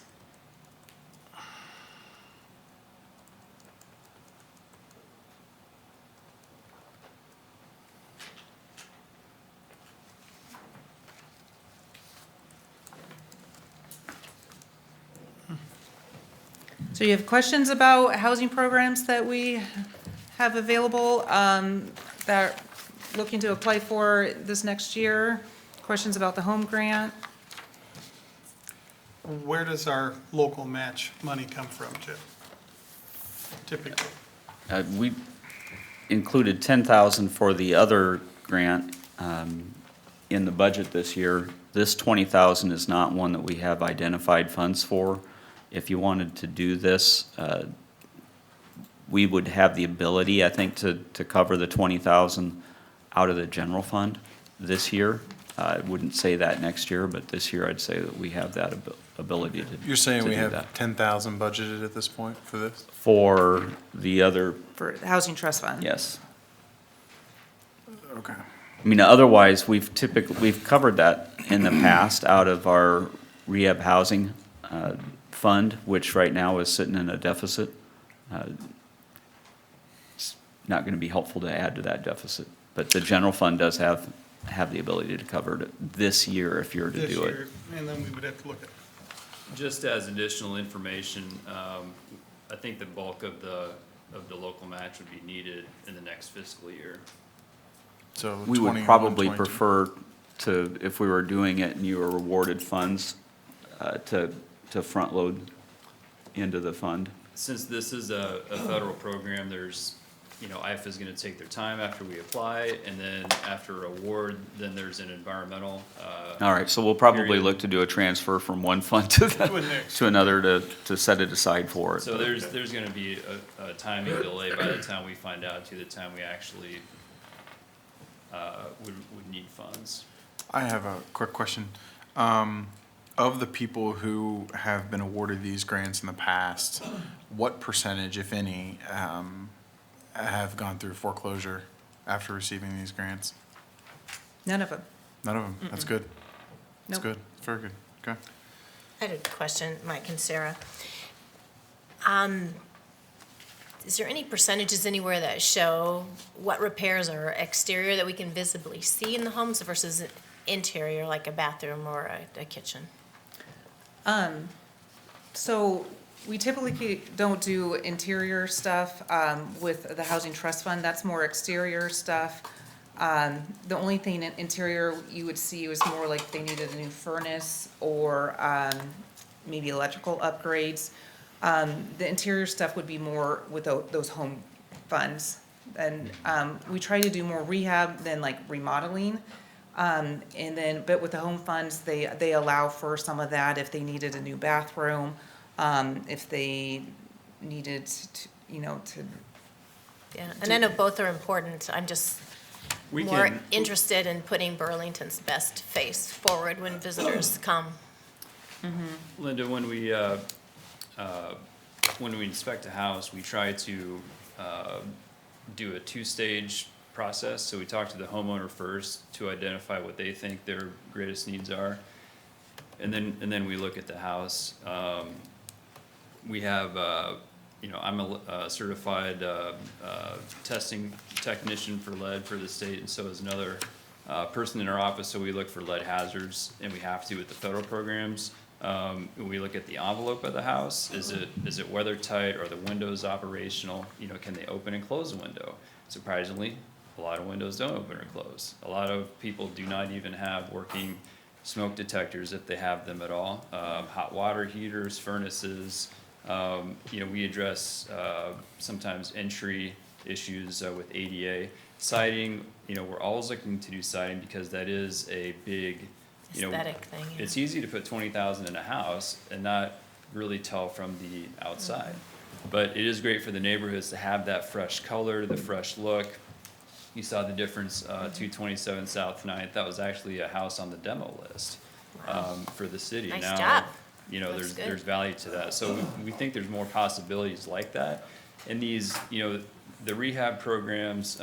So you have questions about housing programs that we have available that looking to apply for this next year? Questions about the home grant? Where does our local match money come from, Chip? Typically? We included 10,000 for the other grant in the budget this year. This 20,000 is not one that we have identified funds for. If you wanted to do this, we would have the ability, I think, to cover the 20,000 out of the general fund this year. I wouldn't say that next year, but this year I'd say that we have that ability to. You're saying to we do have that. 10,000 budgeted at this point for this? For the other, For the Housing Trust Fund? yes. Okay. I mean, otherwise, we've covered that in the past out of our rehab housing fund, which right now is sitting in a deficit. It's not going to be helpful to add to that deficit, but the general fund does have the ability to cover it this year if you're to This do it. year, and then we would have to look at. Just as additional information, I think the bulk of the local match would be needed in the next fiscal year. So We would 21, probably 22. prefer to, if we were doing it and you were awarded funds, to front load into the fund. Since this is a federal program, there's, IFA is gonna take their time after we apply, and then after award, then there's an environmental, All right, so we'll probably period. look to do a transfer from one fund to to another to set it aside for it. So there's gonna be a timing delay by the time we find out to the time we actually, would need funds. I have a quick question. Of the people who have been awarded these grants in the past, what percentage, if any, have gone through foreclosure after receiving these grants? None of them. None of them. That's good. That's Nope. good. Very good. Okay. I had a question, Mike and Sarah. Is there any percentages anywhere that show what repairs are exterior that we can visibly see in the homes versus interior, like a bathroom or a kitchen? So we typically don't do interior stuff with the Housing Trust Fund. That's more exterior stuff. The only thing in interior you would see was more like they needed a new furnace or maybe electrical upgrades. The interior stuff would be more with those home funds. And we try to do more rehab than like remodeling. And then, but with the home funds, they allow for some of that if they needed a new bathroom, if they needed to, Yeah, and I know both are important. I'm just We more can- interested in putting Burlington's best face forward when visitors come. Linda, when we inspect a house, we try to do a two-stage process. So we talk to the homeowner first to identify what they think their greatest needs are, and then we look at the house. We have, I'm a certified testing technician for lead for the state, and so is another person in our office. So we look for lead hazards, and we have to with the federal programs. We look at the envelope of the house. Is it weather tight? Are the windows operational? Can they open and close the window? Surprisingly, a lot of windows don't open or close. A lot of people do not even have working smoke detectors if they have them at all. Hot water heaters, furnaces. We address sometimes entry issues with ADA. Siding, we're always looking to do siding because that is a big, Aesthetic thing, yeah. It's easy to put 20,000 in a house and not really tell from the outside. But it is great for the neighborhoods to have that fresh color, the fresh look. you saw the difference, 227 South 9th, that was actually a house on the demo list for the city. Nice Now, job. you know, Looks good. there's value to that. So we think there's more possibilities like that. And these, you know, the rehab programs,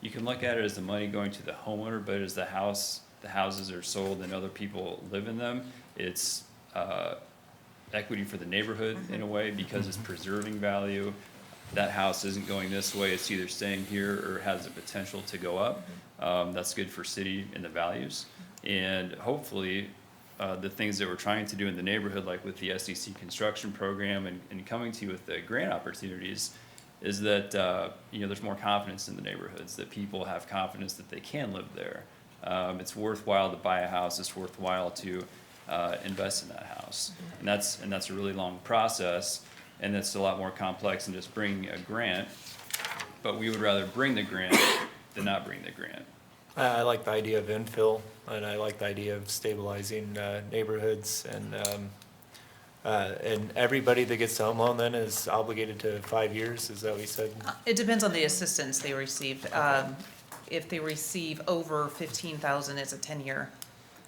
you can look at it as the money going to the homeowner, but as the houses are sold and other people live in them, it's equity for the neighborhood in a way, because it's preserving value. That house isn't going this way, it's either staying here or has the potential to go up. That's good for city and the values. And hopefully, the things that we're trying to do in the neighborhood, like with the SEC construction program and coming to you with the grant opportunities, is that, you know, there's more confidence in the neighborhoods, that people have confidence that they can live there. It's worthwhile to buy a house, it's worthwhile to invest in that house. And that's a really long process, and it's a lot more complex than just bringing a grant, but we would rather bring the grant than not bring the grant. I like the idea of infill, and I like the idea of stabilizing neighborhoods, and everybody that gets the home loan then is obligated to 5 years, is that what you said? It depends on the assistance they received. If they receive over 15,000, it's a 10-year.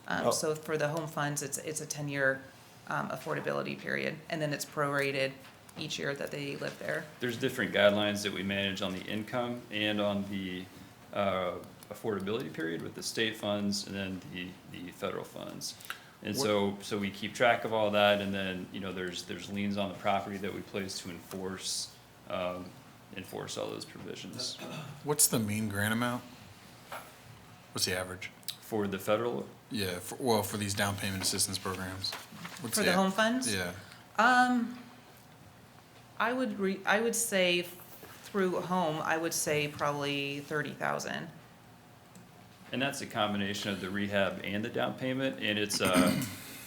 Oh. So for the home funds, it's a 10-year affordability period, and then it's prorated each year that they live there. There's different guidelines that we manage on the income and on the affordability period with the state funds and then the federal funds. And so we keep track of all that, and then, you know, there's liens on the property that we place to enforce all those provisions. What's the mean grant amount? What's the average? For the federal, Yeah, for these down payment assistance programs. What's For the home funds? Yeah. I would say through home, I would say probably 30,000. and that's a combination of the rehab and the down payment, and it's,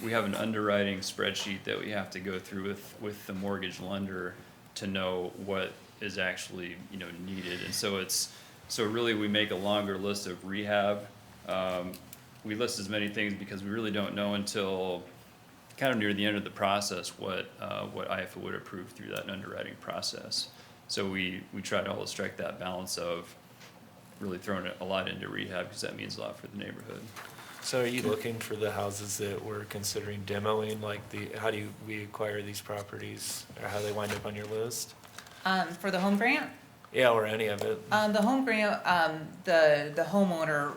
we have an underwriting spreadsheet that we have to go through with the mortgage lender to know what is actually, you know, needed. And so really we make a longer list of rehab. We list as many things because we really don't know until kind of near the end of the process what IFA would approve through that underwriting process. So we try to always strike that balance of really throwing a lot into rehab, because that means a lot for the neighborhood. So are you looking for the houses that we're considering demoing, like how do we acquire these properties, or how they wind up on your list? For the home grant? Yeah, or any of it. The home grant, the homeowner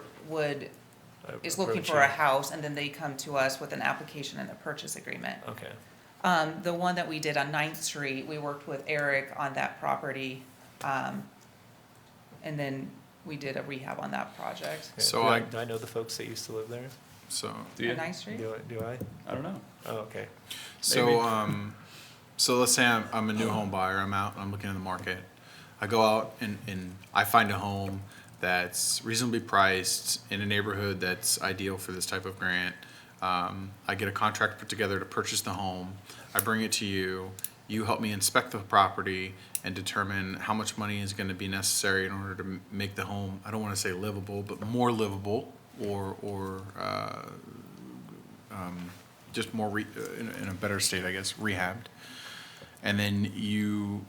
is looking for a house, and then they come to us with an application and a purchase agreement. Okay. The one that we did on 9th Street, we worked with Eric on that property, and then we did a rehab on that project. Okay. So do I know the folks that used to live there? So Do you? On 9th Street? Do I? I don't know. Oh, okay. So let's say I'm a new home buyer. I'm out. I'm looking in the market. I go out and I find a home that's reasonably priced in a neighborhood that's ideal for this type of grant. I get a contract put together to purchase the home. I bring it to you. You help me inspect the property and determine how much money is going to be necessary in order to make the home, I don't want to say livable, but more livable, or just more in a better state, I guess, rehabbed. And then you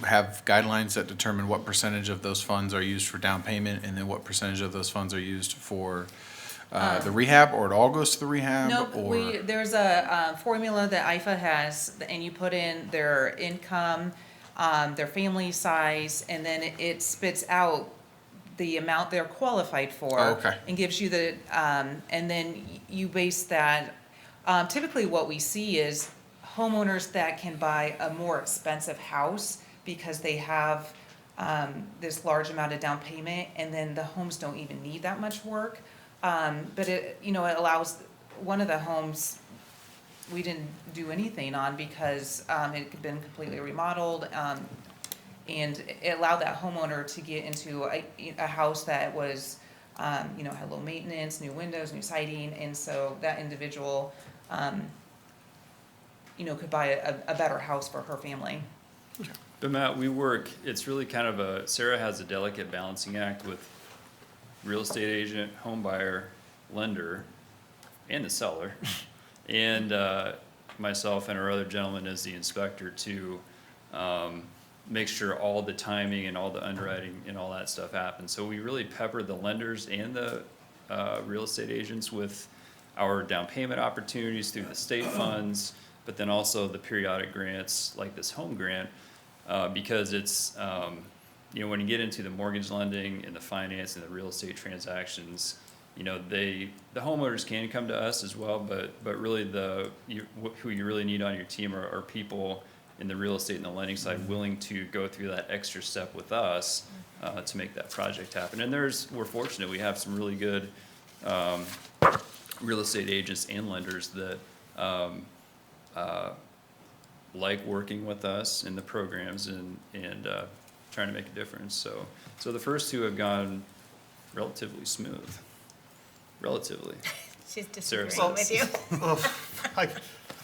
have guidelines that determine what percentage of those funds are used for down payment, and then what percentage of those funds are used for the rehab, or it all goes to the rehab? Nope, there's a formula that IFA has, and you put in their income, their family size, and then it spits out the amount they're qualified for. Oh, okay. And gives you the, and then you base that, typically what we see is homeowners that can buy a more expensive house because they have this large amount of down payment, and then the homes don't even need that much work. But it allows, one of the homes we didn't do anything on because it had been completely remodeled, and it allowed that homeowner to get into a house that was, had low maintenance, new windows, new siding, and so that individual, could buy a better house for her family. But Matt, it's really kind of Sarah has a delicate balancing act with real estate agent, home buyer, lender, and the seller, and myself and our other gentleman as the inspector to make sure all the timing and all the underwriting and all that stuff happens. So we really pepper the lenders and the real estate agents with our down payment opportunities through the state funds, but then also the periodic grants like this home grant, because it's, when you get into the mortgage lending and the finance and the real estate transactions, the homeowners can come to us as well, but really who you really need on your team are people in the real estate and the lending side willing to go through that extra step with us to make that project happen. And we're fortunate, we have some really good real estate agents and lenders that like working with us in the programs and trying to make a difference. So the first two have gone relatively smooth. Relatively. She's Sarah. disagreeing with you.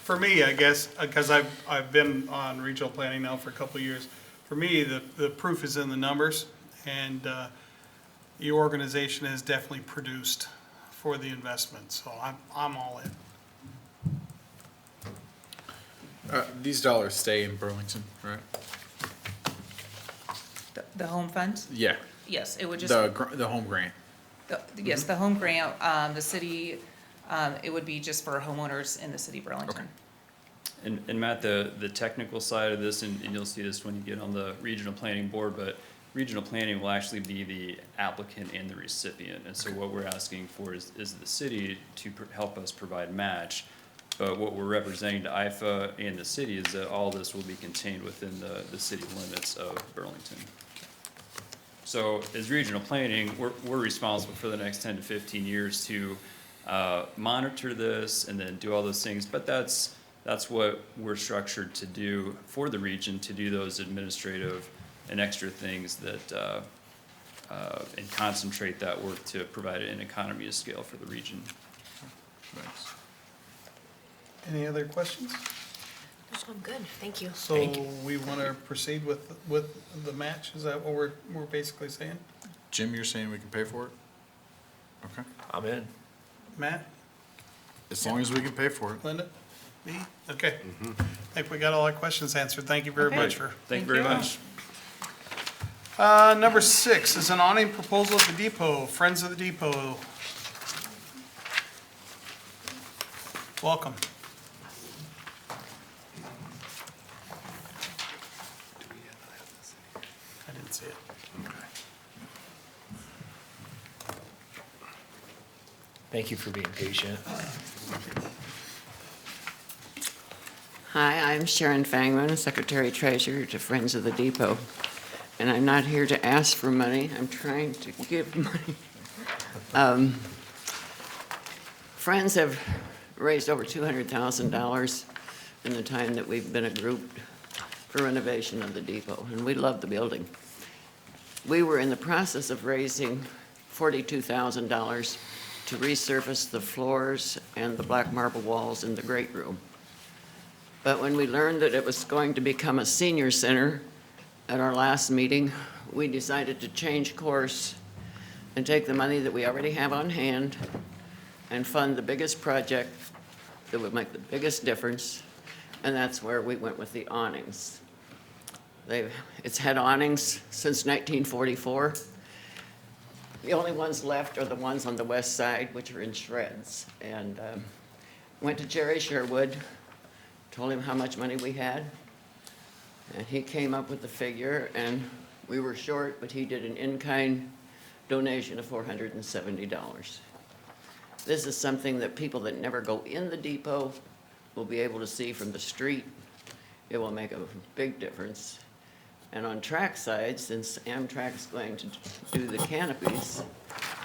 For me, I guess, because I've been on regional planning now for a couple of years, for me, the proof is in the numbers, and your organization has definitely produced for the investment, so I'm all in. These dollars stay in Burlington, right? The home funds? Yeah. Yes, it would just. The home grant. Yes, the home grant, the city, it would be just for homeowners in the city of Burlington. And Matt, the technical side of this, and you'll see this when you get on the regional planning board, but regional planning will actually be the applicant and the recipient. And so what we're asking for is the city to help us provide match. But what we're representing to IFA and the city is that all this will be contained within the city limits of Burlington. So as regional planning, we're responsible for the next 10 to 15 years to monitor this and then do all those things. But that's what we're structured to do for the region, to do those administrative and extra things that and concentrate that work to provide an economy of scale for the region. Thanks. Any other questions? I'm good, thank you. So we want to proceed with the match? Is that what we're basically saying? Jim, you're saying we can pay for it? Okay. I'm in. Matt? As long as we can pay for it. Linda? Me? Okay. I think we got all our questions answered. Thank you very much for. Thank you very much. Number 6 is an awning proposal at the depot. Friends of the Depot. Welcome. I didn't see it. Thank you for being patient. Hi, I'm Sharon Fangman, Secretary Treasurer to Friends of the Depot. And I'm not here to ask for money, I'm trying to give money. Friends have raised over $200,000 in the time that we've been a group for renovation of the depot, and we love the building. We were in the process of raising $42,000 to resurface the floors and the black marble walls in the great room. But when we learned that it was going to become a senior center at our last meeting, we decided to change course and take the money that we already have on hand and fund the biggest project that would make the biggest difference, and that's where we went with the awnings. It's had awnings since 1944. The only ones left are the ones on the west side, which are in shreds. And went to Jerry Sherwood, told him how much money we had, and he came up with the figure, and we were short, but he did an in-kind donation of $470. This is something that people that never go in the depot will be able to see from the street. It will make a big difference. And on track side, since Amtrak's going to do the canopies,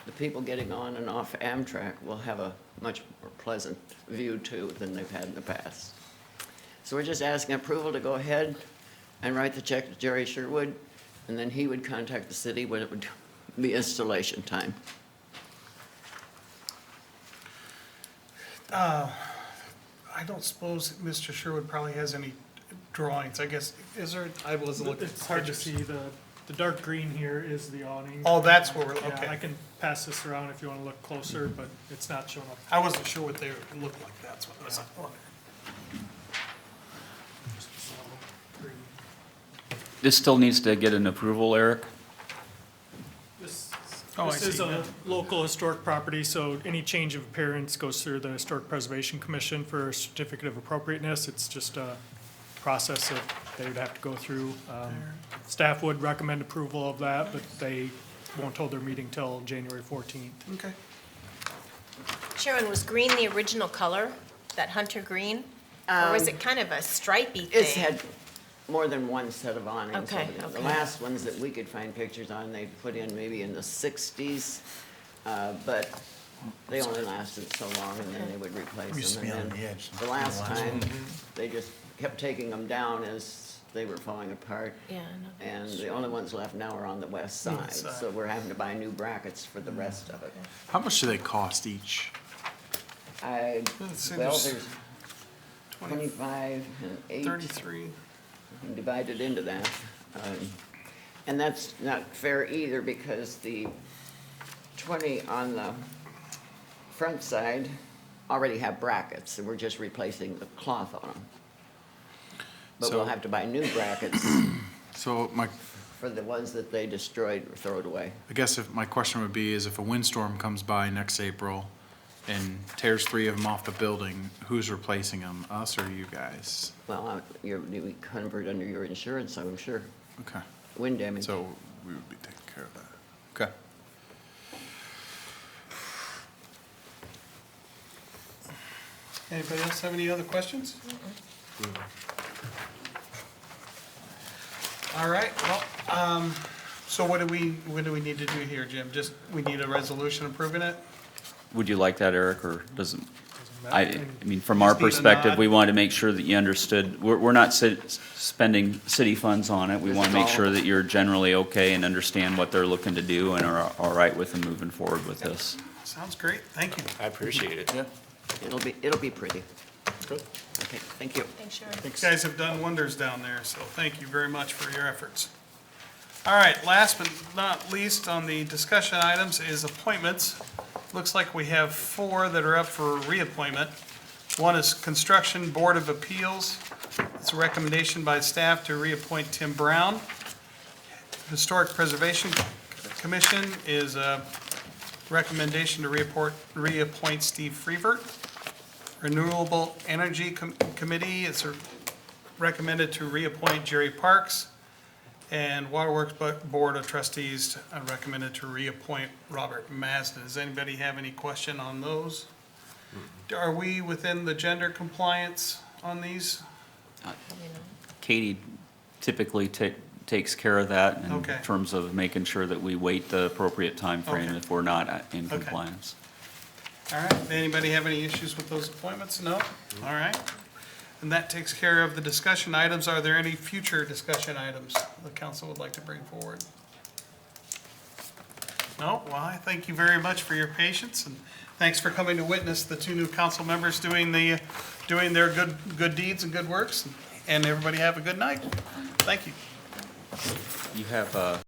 the people getting on and off Amtrak will have a much more pleasant view too than they've had in the past. So we're just asking approval to go ahead and write the check to Jerry Sherwood, and then he would contact the city when it would be installation time. I don't suppose Mr. Sherwood probably has any drawings, I guess. Is there? I wasn't looking. It's hard to see. The dark green here is the awning. Oh, that's where we're, Yeah, okay. I can pass this around if you want to look closer, but it's not showing up. I wasn't sure what they looked like, that's what I was wondering. This still needs to get an approval, Eric? Oh, I This is see, yeah. a local historic property, so any change of appearance goes through the Historic Preservation Commission for a certificate of appropriateness. It's just a process that they would have to go through. Staff would recommend approval of that, but they won't hold their meeting till January 14th. Okay. Sharon, was green the original color, that hunter green? Or was it kind of a stripey thing? It's had more than one set of awnings. Okay, over there. The okay. last ones that we could find pictures on, they put in maybe in the 60s, but they only lasted so long, and then they would replace them. And then the last time, they just kept taking them down as they were falling apart. Yeah, I know. And the only ones left now are on the west side, so we're having to buy new brackets for the rest of it. How much do they cost each? Well, seems there's 25 and 8. 33. And divided into that. And that's not fair either, because the 20 on the front side already have brackets, and we're just replacing the cloth on them. But So- we'll have to buy new brackets So my, for the ones that they destroyed or thrown away. I guess if, my question would be is if a windstorm comes by next April and tears 3 of them off the building, who's replacing them, us or you guys? Well, you covered under your insurance, I'm sure. Okay, Wind damage. so we would be taking care of that. Okay. Anybody else have any other questions? All right, well, so what do we need to do here, Jim? Just, we need a resolution approving it? Would you like that, Eric, or doesn't? matter. I mean, from our Just need a perspective, nod. we wanted to make sure that you understood, we're not spending city funds on it. We This want is to make all- sure that you're generally okay and understand what they're looking to do and are all right with them moving forward with this. Sounds great, thank you. I appreciate it. Yeah. It'll be pretty. Good. Okay, thank you. Thanks, Sharon. You guys have done wonders down there, so thank you very much for your efforts. All right, last but not least on the discussion items is appointments. Looks like we have 4 that are up for reappointment. One is Construction Board of Appeals. It's a recommendation by staff to reappoint Tim Brown. Historic Preservation Commission is a recommendation to reappoint Steve Freevert. Renewable Energy Committee is recommended to reappoint Jerry Parks. And Waterworks Board of Trustees recommended to reappoint Robert Masden. Does anybody have any question on those? Are we within the gender compliance on these? Katie typically takes care of that in Okay. terms of making sure that we wait the appropriate time frame Okay. if we're not in Okay. compliance. All right, anybody have any issues with those appointments? No? All right. And that takes care of the discussion items. Are there any future discussion items the council would like to bring forward? No? Well, I thank you very much for your patience, and thanks for coming to witness the 2 new council members doing their good deeds and good works. And everybody have a good night. Thank you. You have